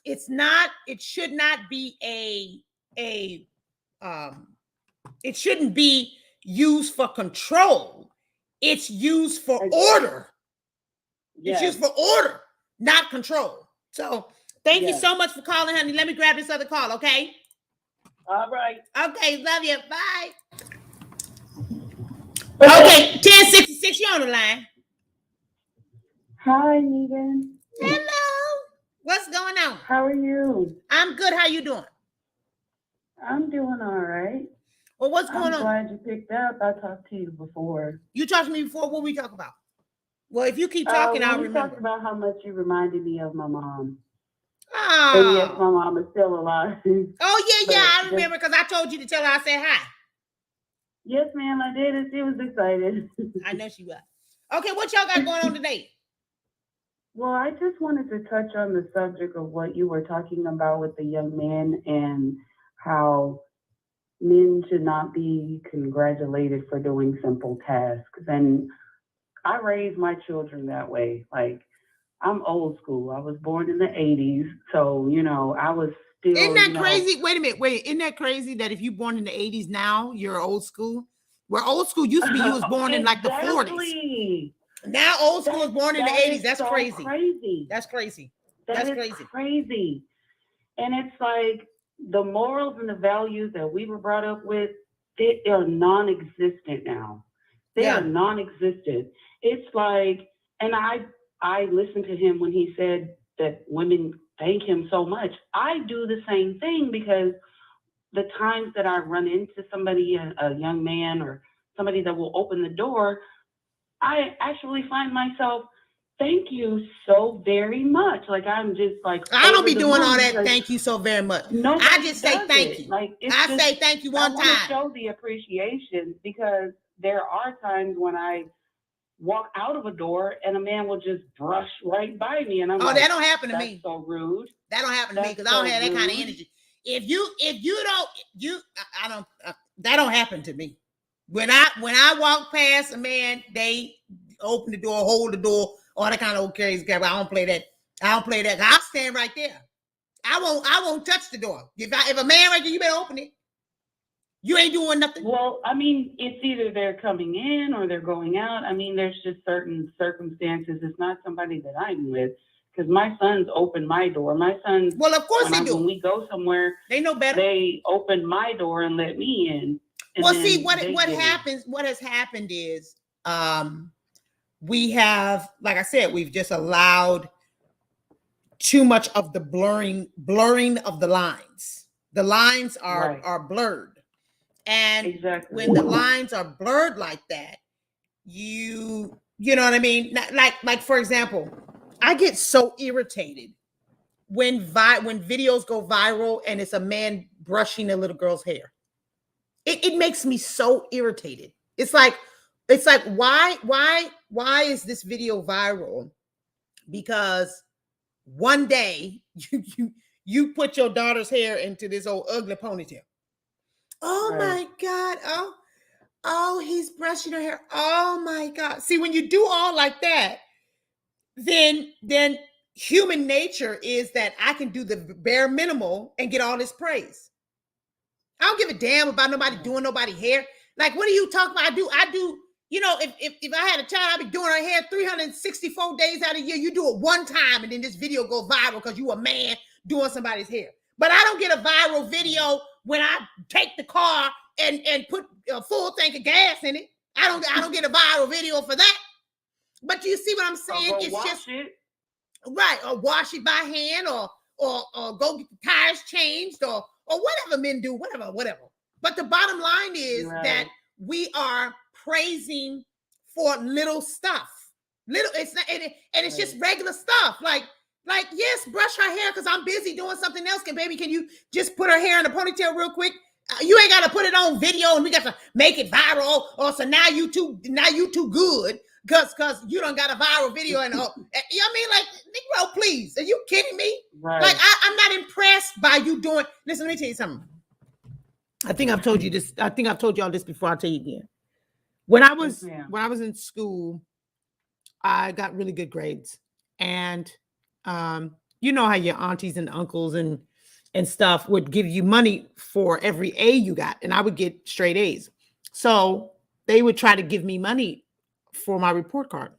It should not be it shouldn't be used for control. It's used for order. It's used for order, not control. So thank you so much for calling, honey. Let me grab this other call, okay? All right. Okay, love you. Bye. Okay, 1066, you're on the line. Hi, Megan. Hello. What's going on? How are you? I'm good. How you doing? I'm doing all right. Well, what's going on? I'm glad you picked up. I talked to you before. You talked to me before? What we talk about? Well, if you keep talking, I'll remember. We talked about how much you reminded me of my mom. Oh. And yes, my mom is still alive. Oh, yeah, I remember because I told you to tell her I said hi. Yes, ma'am, I did. And she was excited. I know she was. Okay, what y'all got going on today? Well, I just wanted to touch on the subject of what you were talking about with the young men and how men should not be congratulated for doing simple tasks. And I raised my children that way. Like, I'm old school. I was born in the 80s. So, I was still. Isn't that crazy? Wait a minute. Isn't that crazy that if you're born in the 80s now, you're old school? Where old school used to be, you was born in like the 40s. Now old school is born in the 80s. That's so crazy. That's crazy. That's crazy. And it's like the morals and the values that we were brought up with, they are non-existent now. They are non-existent. It's like, and I listened to him when he said that women thank him so much. I do the same thing because the times that I run into somebody, a young man or somebody that will open the door, I actually find myself Thank you so very much. Like, I'm just like, I don't be over the doing all moon that. because Thank you so very much. nobody I just say does thank it. you. Like, it's I just, say thank you I one want to time. show the appreciation, because there are times when I walk out of a door and a man will just brush right by me, and I'm Oh, like, that don't happen to that's me. so rude. That don't happen to me That's because I don't so have that kind of rude. energy. If you don't, I don't, that don't happen to me. When I walk past a man, they open the door, hold the door, all that kind of old crazy crap. I don't play that. I'll stand right there. I won't touch the door. If a man right there, you better open it. You ain't doing nothing. Well, I mean, it's either they're coming in or they're going out. I mean, there's just certain circumstances. It's not somebody that I'm with, because my sons open my door. My sons, well, of course they do. When we go somewhere, they know better. They open my door and let me in. Well, see, what happens? What has happened is, we have, like I said, we've just allowed too much of the blurring of the lines. The lines are blurred, and when the lines are blurred like that, you know what I mean. Like for example, I get so irritated when videos go viral and it's a man brushing a little girl's hair. It makes me so irritated. It's like why is this video viral? Because one day you put your daughter's hair into this old ugly ponytail. Oh my God. Oh, he's brushing her hair. Oh my God. See, when you do all like that, then human nature is that I can do the bare minimal and get all this praise. I don't give a damn about nobody doing nobody hair. Like, what are you talking about? I do, you know, if I had a child, I'd be doing her hair 364 days out of the year. You do it one time and then this video goes viral because you a man doing somebody's hair. But I don't get a viral video when I take the car and put a full tank of gas in it. I don't get a viral video for that. But you see what I'm saying? It's just right, or wash it by hand, or go get the tires changed, or whatever men do, whatever. But the bottom line is that we are praising for little stuff. It's not, and it's just regular stuff. Like yes, brush her hair because I'm busy doing something else. Can you just put her hair in a ponytail real quick? You ain't got to put it on video and we got to make it viral. Or so now you too good because you don't got a viral video and you know what I mean? Like, Negro, please, are you kidding me? Right. Like I'm not impressed by you doing. Listen, let me tell you something. I think I've told you this. I think I've told y'all this before. I'll tell you again. When I was in school, I got really good grades, and you know how your aunties and uncles and stuff would give you money for every A you got, and I would get straight A's. So they would try to give me money for my report card.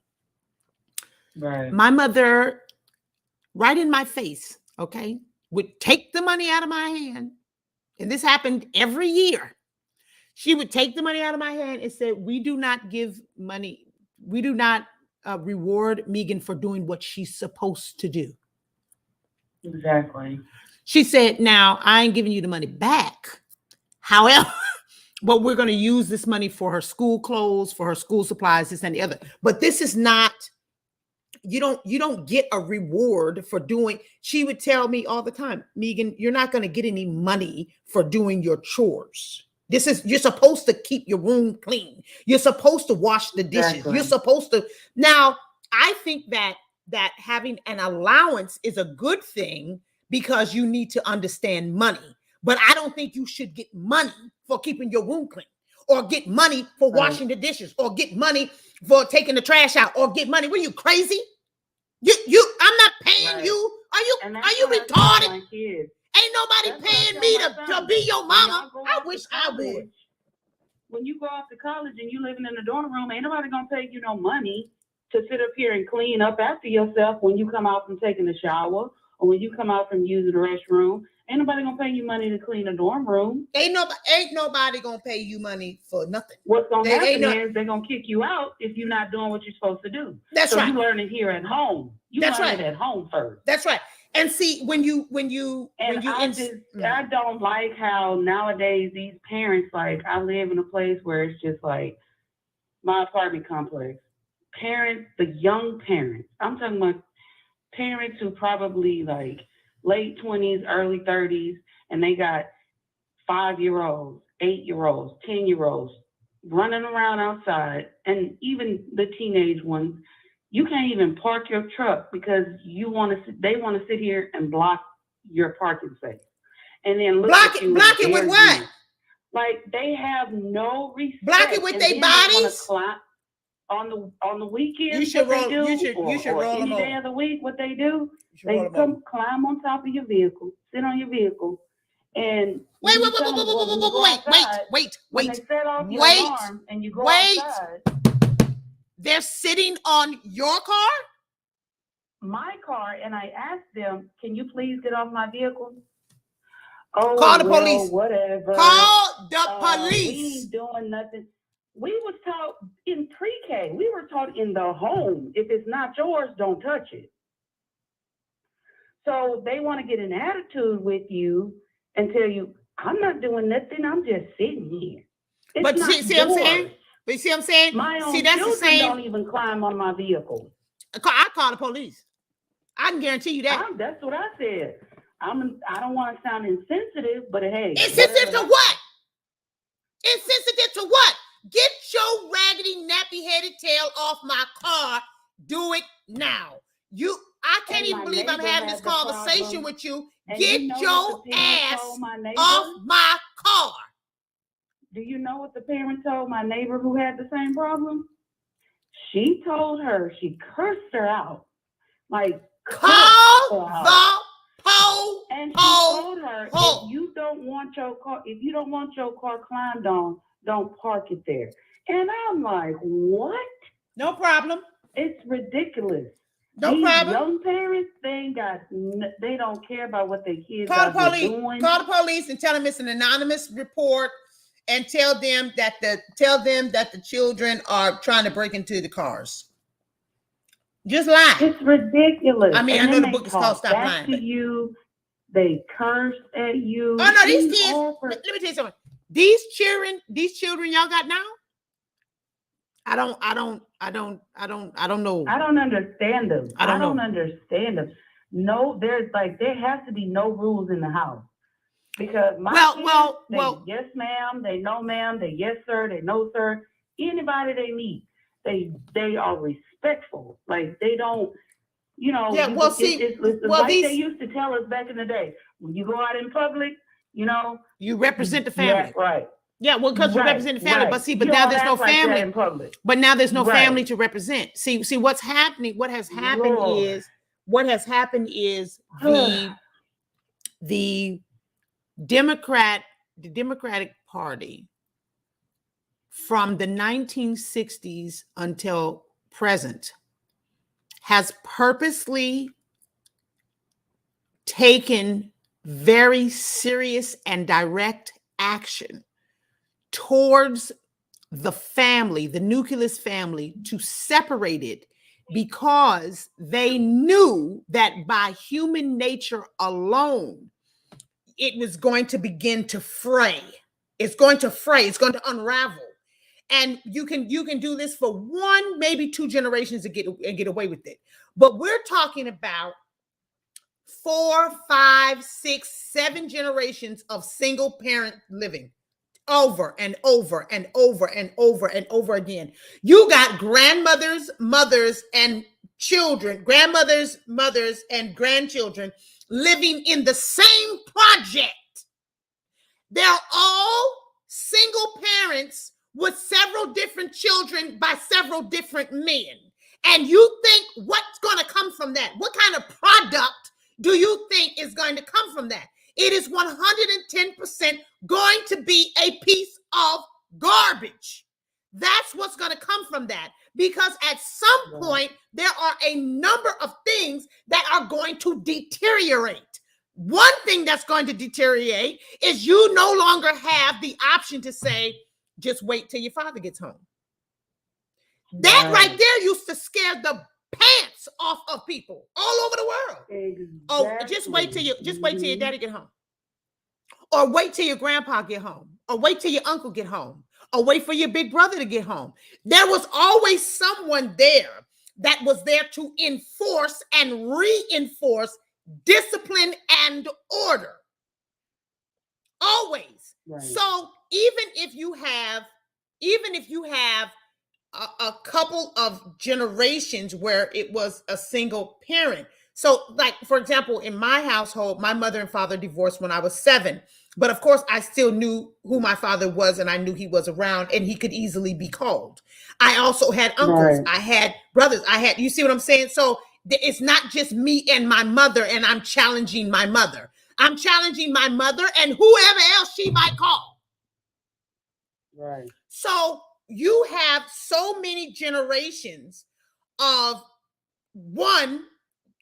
Right. My mother, right in my face, okay, would take the money out of my hand. And this happened every year. She would take the money out of my hand and said, we do not give money. We do not reward Megan for doing what she's supposed to do. Exactly. She said, now, I ain't giving you the money back. However, but we're going to use this money for her school clothes, for her school supplies, this and the other. But this is not, you don't get a reward for doing. She would tell me all the time, Megan, you're not going to get any money for doing your chores. You're supposed to keep your room clean. You're supposed to wash the dishes. Exactly. You're supposed to. Now, I think that having an allowance is a good thing because you need to understand money. But I don't think you should get money for keeping your room clean, or get money for washing the dishes, or get money for taking the trash out, or get money. What are you, crazy? I'm not paying you. Are you retarded? Ain't nobody paying me to be your mama. I wish I would. When you go off to college and you living in the dorm room, ain't nobody gonna pay you no money to sit up here and clean up after yourself when you come out from taking a shower, or when you come out from using the restroom. Ain't nobody gonna pay you money to clean a dorm room. Ain't nobody gonna pay you money for nothing. What's gonna happen is they're gonna kick you out if you're not doing what you're supposed to do. That's right. You learn it here at home. That's learn it at home first. That's right. And see, I don't like how nowadays these parents, like, I live in a place where it's just like my apartment complex. parents, the young parents, I'm talking about parents who probably like late 20s, early 30s, and they got 5-year-olds, 8-year-olds, 10-year-olds running around outside, and even the teenage ones. You can't even park your truck because they want to sit here and block your parking space. And then block it with what? Like they have no respect. Block it with their bodies. On the weekends, you should roll. You should roll them any day over. of the week. What they do? They come climb on top of your vehicle, sit on your vehicle, and wait. When they set off your alarm and you go outside. They're sitting on your car? My car, and I asked them, "Can you please get off my vehicle?" Oh, call the police. Whatever. Call the police. We ain't doing nothing. We was taught in pre-K. We were taught in the home. If it's not yours, don't touch it. So they want to get an attitude with you and tell you, "I'm not doing nothing. I'm just sitting here." It's but not see what I'm saying? But you see what I'm saying? My own that's children the same. Don't even climb on my vehicle. I call the police. I can guarantee you that. That's what I said. I don't want to sound insensitive, but hey. Insensitive to what? Insensitive to what? Get your raggedy, nappy-headed tail off my car. Do it now. I can't even believe I'm having this conversation with you. Get your ass off my car. Do you know what the parent told my neighbor who had the same problem? She told her, she cursed her out. Like, call the pole. And she told her, if you don't want your car climbed on, don't park it there. And I'm like, what? No problem. It's ridiculous. No problem. Young parents, they don't care about what their kids are doing. Call the police and tell them it's an anonymous report, and tell them that the children are trying to break into the cars. Just lie. It's ridiculous. I mean, I know the book is called Stop Lying. To you, they curse at you. Oh no, these kids. Let me tell you something. These children y'all got now. I don't know. I don't understand them. I don't understand them. No, there has to be no rules in the house. Because yes, ma'am, they no, ma'am, they yes, sir, they no, sir. Anybody they meet, they are respectful. Like they don't, Yeah, they used to tell us back in the day. When you go out in public, you represent the family. Yeah, right. Yeah, well, because you represent the family, but now there's no family. In public. But now there's no family to represent. See what's happening. What has happened is the Democratic Party from the 1960s until present has purposely taken very serious and direct action towards the family, the nucleus family, to separate it, because they knew that by human nature alone, it was going to begin to fray. It's going to fray. It's going to unravel. And you can do this for 1, maybe 2 generations to get away with it. But we're talking about 4, 5, 6, 7 generations of single parent living. Over and over and over and over and over again. You got grandmothers, mothers, and children, grandmothers, mothers, and grandchildren living in the same project. They're all single parents with several different children by several different men. And you think what's going to come from that? What kind of product do you think is going to come from that? It is 110% going to be a piece of garbage. That's what's going to come from that. Because at some point, there are a number of things that are going to deteriorate. One thing that's going to deteriorate is you no longer have the option to say, just wait till your father gets home. That right there used to scare the pants off of people all over the world. Exactly. Oh, just wait till your daddy get home. Or wait till your grandpa get home. Or wait till your uncle get home. or wait for your big brother to get home. There was always someone there that was there to enforce and reinforce discipline and order. Always. Right. So even if you have a couple of generations where it was a single parent. So, like, for example, in my household, my mother and father divorced when I was 7. But of course, I still knew who my father was, and I knew he was around, and he could easily be called. I also had uncles. Right. I had brothers. You see what I'm saying? So it's not just me and my mother, and I'm challenging my mother. I'm challenging my mother and whoever else she might call. Right. So you have so many generations of, one,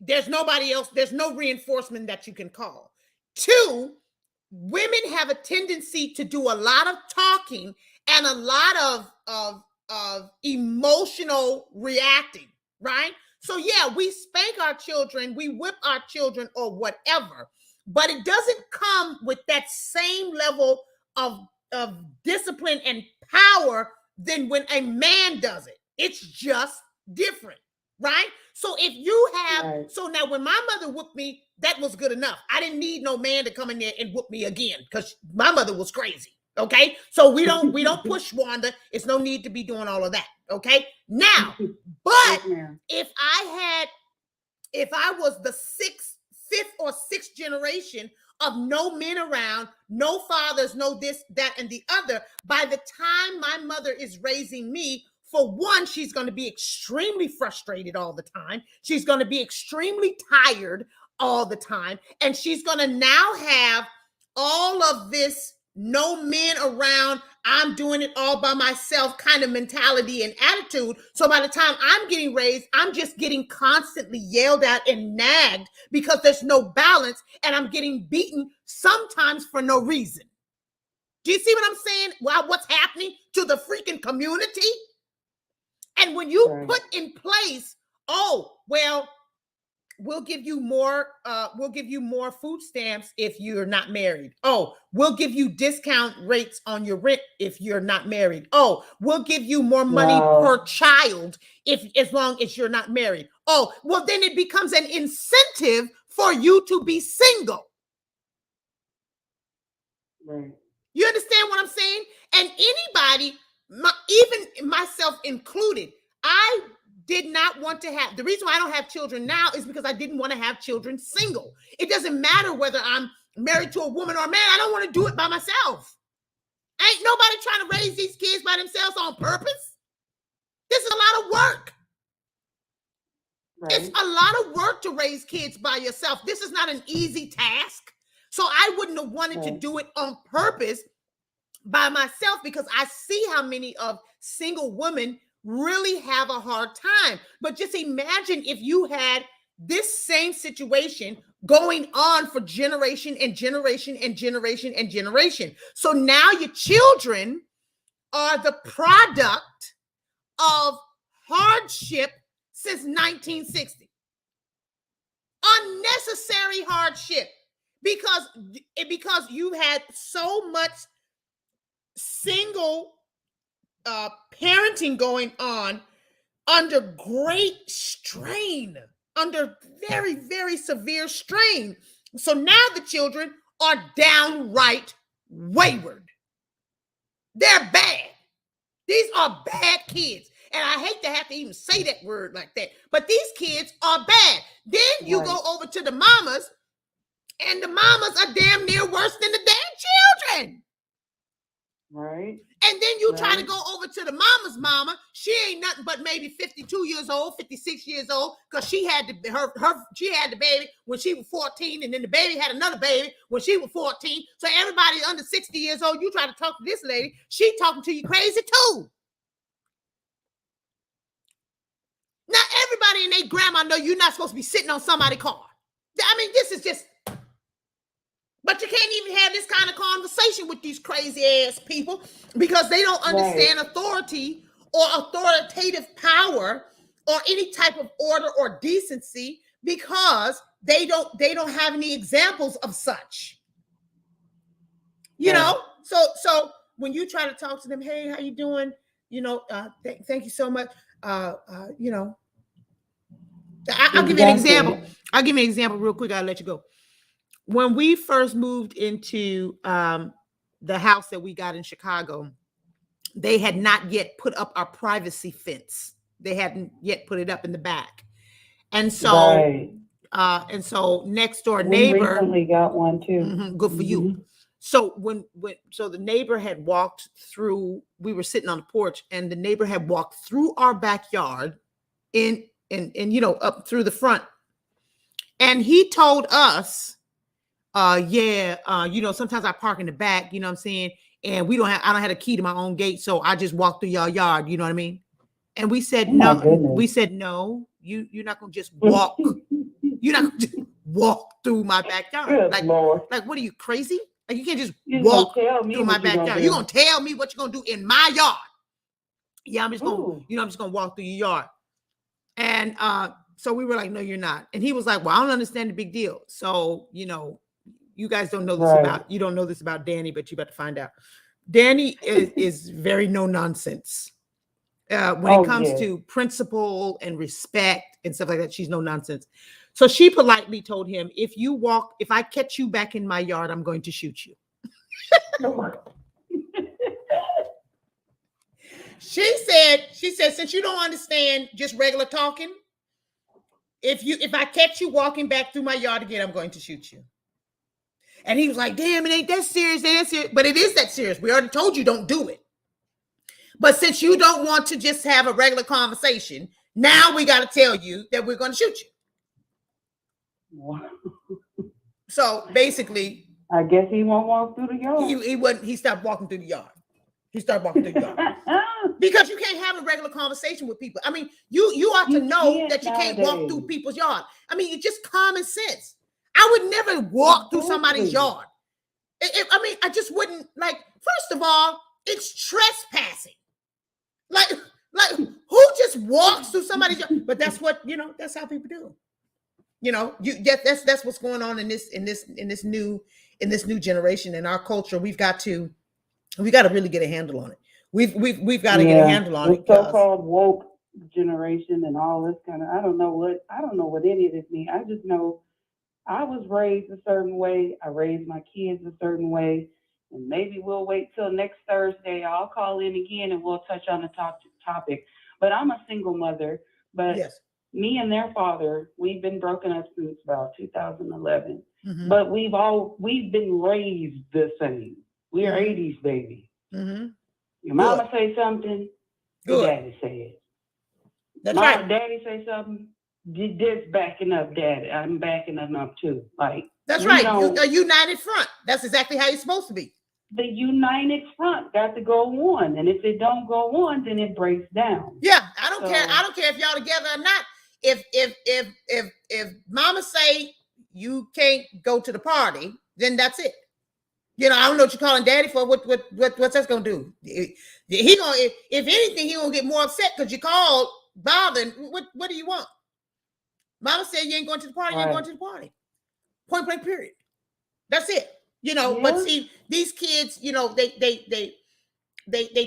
there's nobody else, there's no reinforcement that you can call. 2, women have a tendency to do a lot of talking and a lot of emotional reacting, right? So yeah, we spank our children, we whip our children or whatever, but it doesn't come with that same level of discipline and power than when a man does it. It's just different, right? So if you have, Right. so now when my mother whooped me, that was good enough. I didn't need no man to come in there and whoop me again because my mother was crazy. Okay, so we don't push Wanda. It's no need to be doing all of that. Okay, now, but if I was the 5th or 6th generation of no men around, no fathers, no this, that, and the other, by the time my mother is raising me, for one, she's going to be extremely frustrated all the time. She's going to be extremely tired all the time. And she's going to now have all of this no men around, I'm doing it all by myself kind of mentality and attitude. So by the time I'm getting raised, I'm just getting constantly yelled at and nagged because there's no balance, and I'm getting beaten sometimes for no reason. Do you see what I'm saying? Well, what's happening to the freaking community? And when you put in place, oh, well, we'll give you more food stamps if you're not married. Oh, we'll give you discount rates on your rent if you're not married. Oh, we'll give you more money per child as long as you're not married. Oh, well, then it becomes an incentive for you to be single. Right. You understand what I'm saying? And anybody, even myself included, I did not want to have, the reason why I don't have children now is because I didn't want to have children single. It doesn't matter whether I'm married to a woman or a man. I don't want to do it by myself. Ain't nobody trying to raise these kids by themselves on purpose. This is a lot of work. Right. It's a lot of work to raise kids by yourself. This is not an easy task. So I wouldn't have wanted to do it on purpose by myself, because I see how many of single women really have a hard time. But just imagine if you had this same situation going on for generation and generation and generation and generation. So now your children are the product of hardship since 1960. Unnecessary hardship because you had so much single parenting going on under great strain, under very, very severe strain. So now the children are downright wayward. They're bad. These are bad kids. And I hate to have to even say that word like that, but these kids are bad. Then you go over to the mamas, and the mamas are damn near worse than the damn children. Right. And then you try to go over to the mama's mama. She ain't nothing but maybe 52 years old, 56 years old, because she had she had the baby when she was 14, and then the baby had another baby when she was 14. So everybody under 60 years old, you try to talk to this lady, she talking to you crazy too. Now everybody and their grandma know you're not supposed to be sitting on somebody's car. I mean, this is just. But you can't even have this kind of conversation with these crazy ass people because they don't understand authority or authoritative power or any type of order or decency, because they don't have any examples of such. You know? So when you try to talk to them, hey, how you doing? You know, thank you so much. You know, I'll give you an example. I'll give you an example real quick. I'll let you go. When we first moved into the house that we got in Chicago, they had not yet put up our privacy fence. They hadn't yet put it up in the back. And so, next door neighbor, we recently got one too. Good for you. So so the neighbor had walked through, we were sitting on the porch, and the neighbor had walked through our backyard and you know, up through the front. And he told us, you know, sometimes I park in the back, you know what I'm saying? And I don't have a key to my own gate, so I just walk through your yard, you know what I mean? And we said, no, you're not gonna just walk. You're not gonna just walk through my backyard. Like, what are you, crazy? Like, you can't just walk through my backyard. You're gonna tell me what you're gonna do in my yard. Yeah, I'm just gonna, you know, I'm just gonna walk through your yard. And so we were like, no, you're not. And he was like, well, I don't understand the big deal. So, you know, you guys don't know this you don't know this about Danny, but you about to find out. Danny is very no nonsense. When it comes to principle and respect and stuff like that, she's no nonsense. So she politely told him, if I catch you back in my yard, I'm going to shoot you. She said, since you don't understand just regular talking, if I catch you walking back through my yard again, I'm going to shoot you. And he was like, damn, it ain't that serious. But it is that serious. We already told you don't do it. But since you don't want to just have a regular conversation, now we got to tell you that we're going to shoot you. Wow. So basically, I guess he won't walk through the yard. He stopped walking through the yard. He started walking through the yard. Because you can't have a regular conversation with people. I mean, you ought to know that you can't walk through people's yard. I mean, it's just common sense. I would never walk through somebody's yard. I mean, I just wouldn't, like, first of all, it's trespassing. Like who just walks through somebody's yard? But that's what, you know, that's how people do. You know, that's what's going on in this new generation in our culture. We got to really get a handle on it. We've got to get a handle on it. So-called woke generation and all this kind of, I don't know what any of this means. I just know I was raised a certain way. I raised my kids a certain way. And maybe we'll wait till next Thursday. I'll call in again and we'll touch on the topic. But I'm a single mother. But me and their father, we've been broken up since about 2011. Mm-hmm. But we've been raised the same. We're 80s baby. Mm-hmm. Your mama say something, your daddy say it. That's right. Daddy say something, this backing up daddy. I'm backing them up too. Like, that's right. A united front. That's exactly how you're supposed to be. The united front got to go on, and if it don't go on, then it breaks down. Yeah, I don't care. I don't care if y'all together or not. If mama say you can't go to the party, then that's it. You know, I don't know what you're calling daddy for. What's that gonna do? He gonna, if anything, he gonna get more upset because you called bothering. What do you want? Mama said you ain't going to the party. You ain't going to the party. Point blank. Period. That's it. You know, but see, these kids, you know, they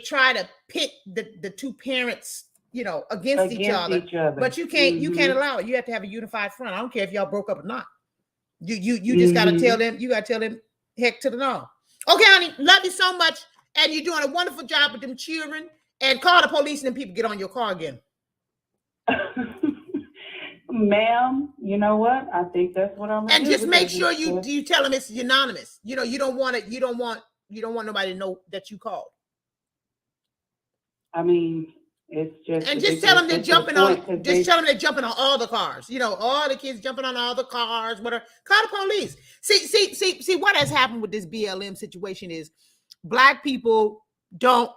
try to pit the two parents, you know, against each other. But you can't allow it. You have to have a unified front. I don't care if y'all broke up or not. You just gotta tell them. You gotta tell them, heck to the no. Okay, honey, love you so much, and you're doing a wonderful job with them children. And call the police, and then people get on your car again. Ma'am, you know what? I think that's what I'm gonna do. And just make sure you tell them it's anonymous. You know, you don't want nobody to know that you called. I mean, it's just, and just tell them they're jumping on. Just tell them they're jumping on all the cars. You know, all the kids jumping on all the cars. Whatever. Call the police. See. What has happened with this BLM situation is Black people don't.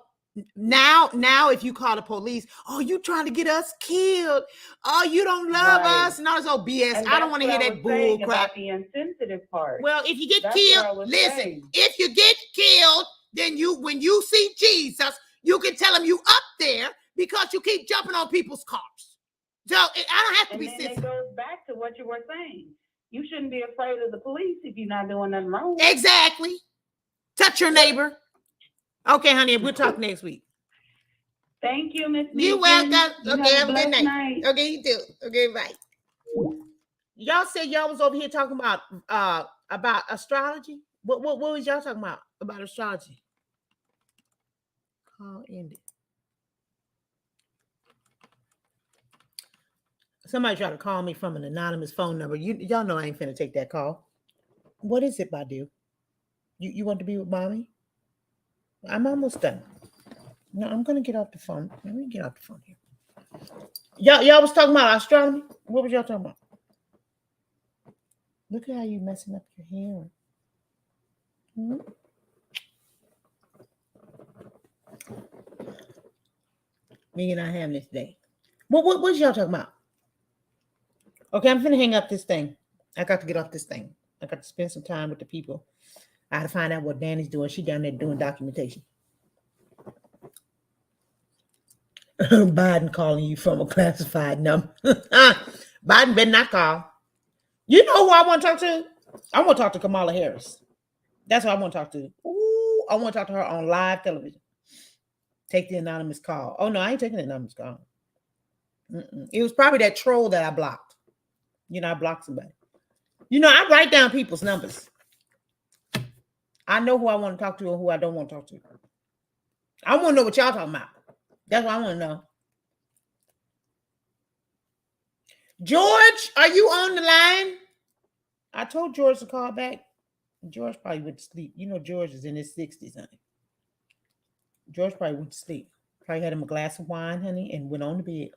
Now, if you call the police, oh, you trying to get us killed? Oh, you don't love us, and all this old BS. I don't want to hear that bull crap. The insensitive part. Well, if you get killed, listen. If you get killed, then when you see Jesus, you can tell him you up there because you keep jumping on people's cars. So I don't have to be sensitive. And then it goes back to what you were saying. You shouldn't be afraid of the police if you're not doing nothing wrong. Exactly. Touch your neighbor. Okay, honey, we'll talk next week. Thank you, Miss You're Megan. welcome. You Okay, have have a a good blessed night. night. Okay, you too. Okay, bye. Y'all said y'all was over here talking about astrology. What was y'all talking about astrology? Call ended. Somebody tried to call me from an anonymous phone number. Y'all know I ain't finna take that call. What is it, Badu? You want to be with mommy? I'm almost done. No, I'm gonna get off the phone. Let me get off the phone here. Y'all was talking about astronomy. What was y'all talking about? Look at how you messing up your hair. Hmm? Me and I having this day. What was y'all talking about? Okay, I'm finna hang up this thing. I got to get off this thing. I got to spend some time with the people. I had to find out what Danny's doing. She down there doing documentation. Biden calling you from a classified number. Biden better not call. You know who I want to talk to? I want to talk to Kamala Harris. That's who I want to talk to. Ooh, I want to talk to her on live television. Take the anonymous call. Oh, no, I ain't taking the anonymous call. It was probably that troll that I blocked. I blocked somebody. I write down people's numbers. I know who I want to talk to and who I don't want to talk to. I want to know what y'all talking about. That's what I want to know. George, are you on the line? I told George to call back. George probably went to sleep. George is in his 60s, honey. George probably went to sleep. Probably had him a glass of wine, honey, and went on to bed.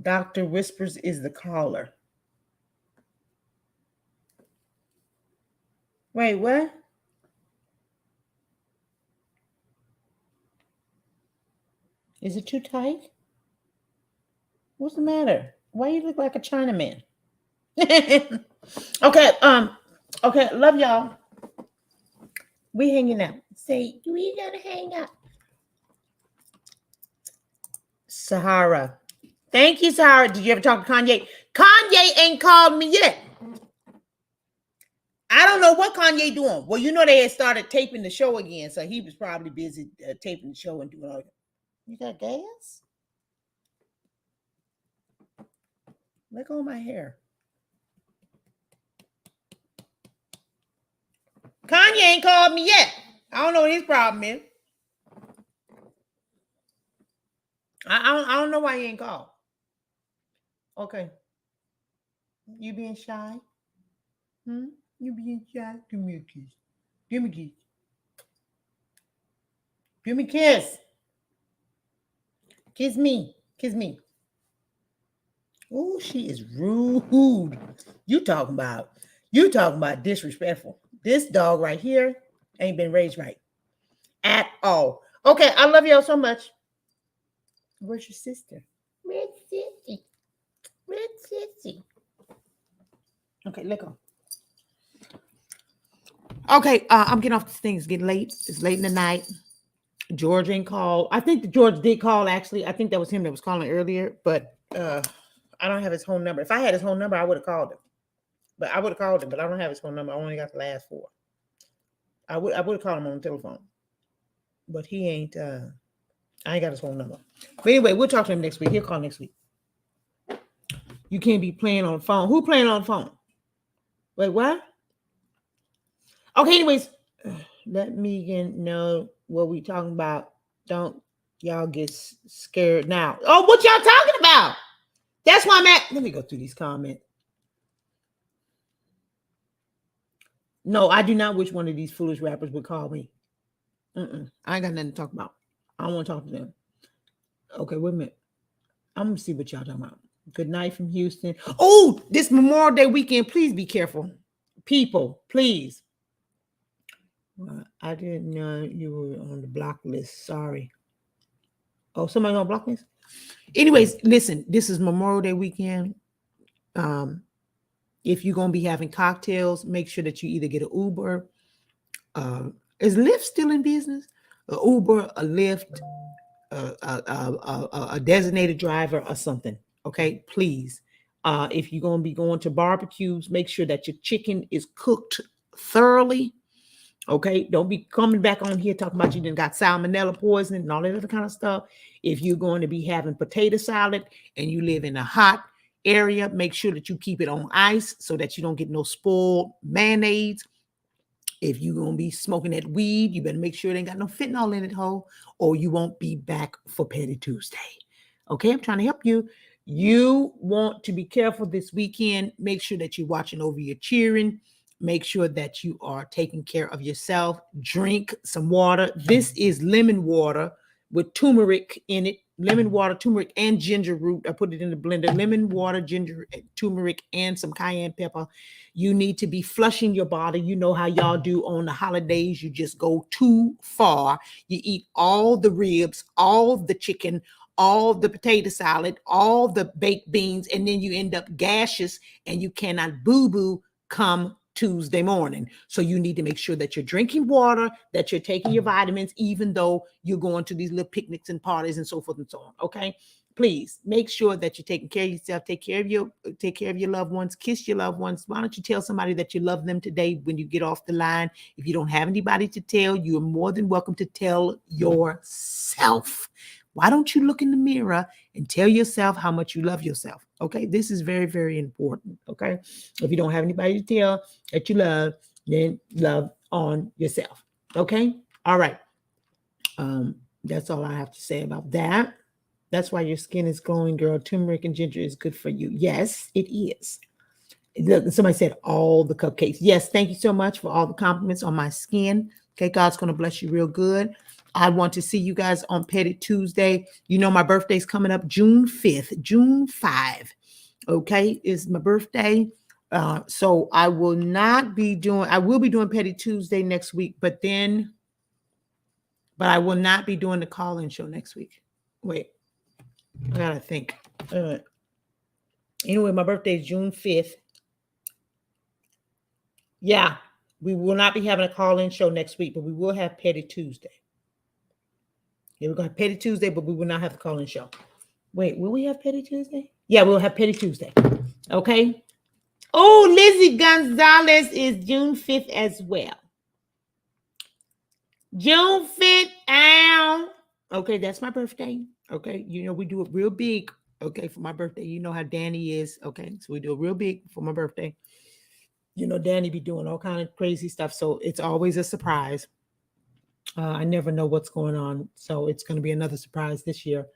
Dr. Whispers is the caller. Wait, what? Is it too tight? What's the matter? Why you look like a Chinaman? Okay, love y'all. We hanging out. Say, we gonna hang out. Sahara. Thank you, Sahara. Did you ever talk to Kanye? Kanye ain't called me yet. I don't know what Kanye doing. Well, they had started taping the show again, so he was probably busy taping the show and doing all that. You got gas? Look on my hair. Kanye ain't called me yet. I don't know what his problem is. I don't know why he ain't called. Okay. You being shy? You being shy? Give me a kiss. Give me a kiss. Give me a kiss. Kiss me. Kiss me. Oh, she is rude. You talking about disrespectful. This dog right here ain't been raised right at all. Okay, I love y'all so much. Where's your sister? Red Sissy. Red Sissy. Okay, let go. Okay, I'm getting off this thing. It's getting late. It's late in the night. George ain't called. I think that George did call, actually. I think that was him that was calling earlier, but I don't have his phone number. If I had his phone number, I would have called him. But I don't have his phone number. I only got the last four. I would have called him on the telephone. But he ain't, I ain't got his phone number. But anyway, we'll talk to him next week. He'll call next week. You can't be playing on the phone. Who playing on the phone? Wait, what? Okay, anyways, let Megan know what we talking about. Don't y'all get scared now. Oh, what y'all talking about? That's why I'm at. Let me go through these comments. No, I do not wish one of these foolish rappers would call me. I ain't got nothing to talk about. I don't want to talk to them. Okay, wait a minute. I'm going to see what y'all talking about. Good night from Houston. Oh, this Memorial Day weekend, please be careful. People, please. I didn't know you were on the block list. Sorry. Oh, somebody on the block list? Anyways, listen, this is Memorial Day weekend. If you're going to be having cocktails, make sure that you either get an Uber. Is Lyft still in business? An Uber, a Lyft, a designated driver or something. Okay, please. If you're going to be going to barbecues, make sure that your chicken is cooked thoroughly. Okay, don't be coming back on here talking about you done got salmonella poisoning and all that other kind of stuff. If you're going to be having potato salad and you live in a hot area, make sure that you keep it on ice so that you don't get no spoiled mayonnaise. If you're going to be smoking that weed, you better make sure it ain't got no fentanyl in it, ho, or you won't be back for Petty Tuesday. Okay, I'm trying to help you. You want to be careful this weekend. Make sure that you're watching over your cheering. Make sure that you are taking care of yourself. Drink some water. This is lemon water with turmeric in it. Lemon water, turmeric, and ginger root. I put it in the blender. Lemon water, ginger, turmeric, and some cayenne pepper. You need to be flushing your body. You know how y'all do on the holidays. You just go too far. You eat all the ribs, all the chicken, all the potato salad, all the baked beans, and then you end up gaseous and you cannot boo-boo come Tuesday morning. So you need to make sure that you're drinking water, that you're taking your vitamins, even though you're going to these little picnics and parties and so forth and so on. Okay. Please make sure that you're taking care of yourself, take care of your loved ones, kiss your loved ones. Why don't you tell somebody that you love them today when you get off the line? If you don't have anybody to tell, you are more than welcome to tell yourself. Why don't you look in the mirror and tell yourself how much you love yourself? Okay, this is very, very important. Okay, if you don't have anybody to tell that you love, then love on yourself. Okay, all right. That's all I have to say about that. That's why your skin is glowing, girl. Turmeric and ginger is good for you. Yes, it is. Somebody said all the cupcakes. Yes, thank you so much for all the compliments on my skin. Okay, God's going to bless you real good. I want to see you guys on Petty Tuesday. You know my birthday's coming up June 5th, June 5. Okay, is my birthday. So I will be doing Petty Tuesday next week, but I will not be doing the call-in show next week. Wait, I gotta think. Anyway, my birthday is June 5th. Yeah, we will not be having a call-in show next week, but we will have Petty Tuesday. Yeah, we're going to have Petty Tuesday, but we will not have the call-in show. Wait, will we have Petty Tuesday? Yeah, we'll have Petty Tuesday. Okay. Oh, Lizzie Gonzalez is June 5th as well. June 5th. Ow. Okay, that's my birthday. Okay, you know, we do it real big. Okay, for my birthday. You know how Danny is. Okay, so we do it real big for my birthday. You know, Danny be doing all kind of crazy stuff, so it's always a surprise. I never know what's going on, so it's going to be another surprise this year.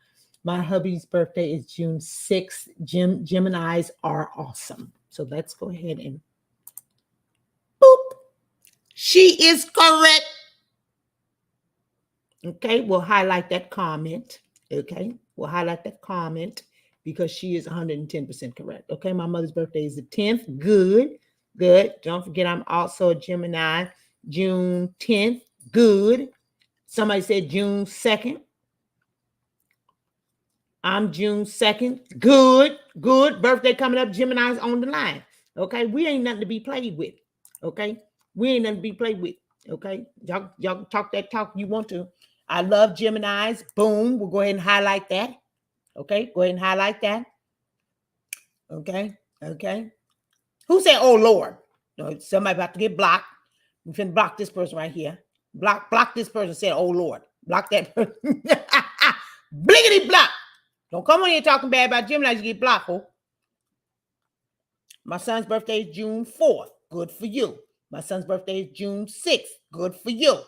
My hubby's birthday is June 6th. Geminis are awesome. So let's go ahead and boop. She is correct. Okay, we'll highlight that comment. Okay, we'll highlight that comment because she is 110% correct. Okay, my mother's birthday is the 10th. Good. Don't forget, I'm also a Gemini. June 10th. Good. Somebody said June 2nd. I'm June 2nd. Good. Birthday coming up. Gemini's on the line. Okay. We ain't nothing to be played with. Okay. We ain't nothing to be played with. Okay. Y'all talk that talk you want to. I love Geminis. Boom. We'll go ahead and highlight that. Okay. Go ahead and highlight that. Okay. Who said, oh, Lord? No, somebody about to get blocked. We finna block this person right here. Block this person said, oh, Lord. Block that person. Bliggity block. Don't come on here talking bad about Geminis. You get blocked, ho. My son's birthday is June 4th. Good for you. My son's birthday is June 6th. Good for you.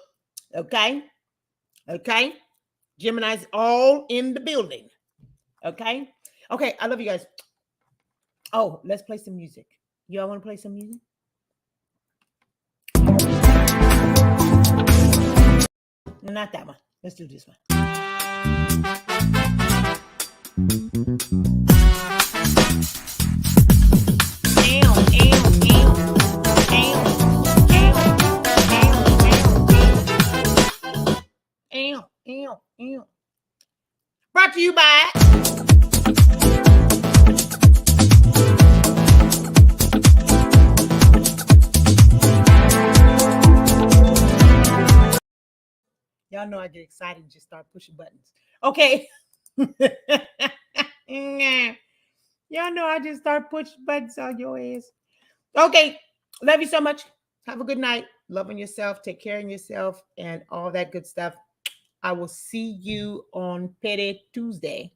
Okay. Gemini's all in the building. Okay. I love you guys. Oh, let's play some music. Y'all want to play some music? No, not that one. Let's do this one. Brought to you by y'all know I get excited and just start pushing buttons. Okay. Y'all know I just start pushing buttons on your ass. Okay. Love you so much. Have a good night. love on yourself, take care of yourself, and all that good stuff. I will see you on Payday Tuesday.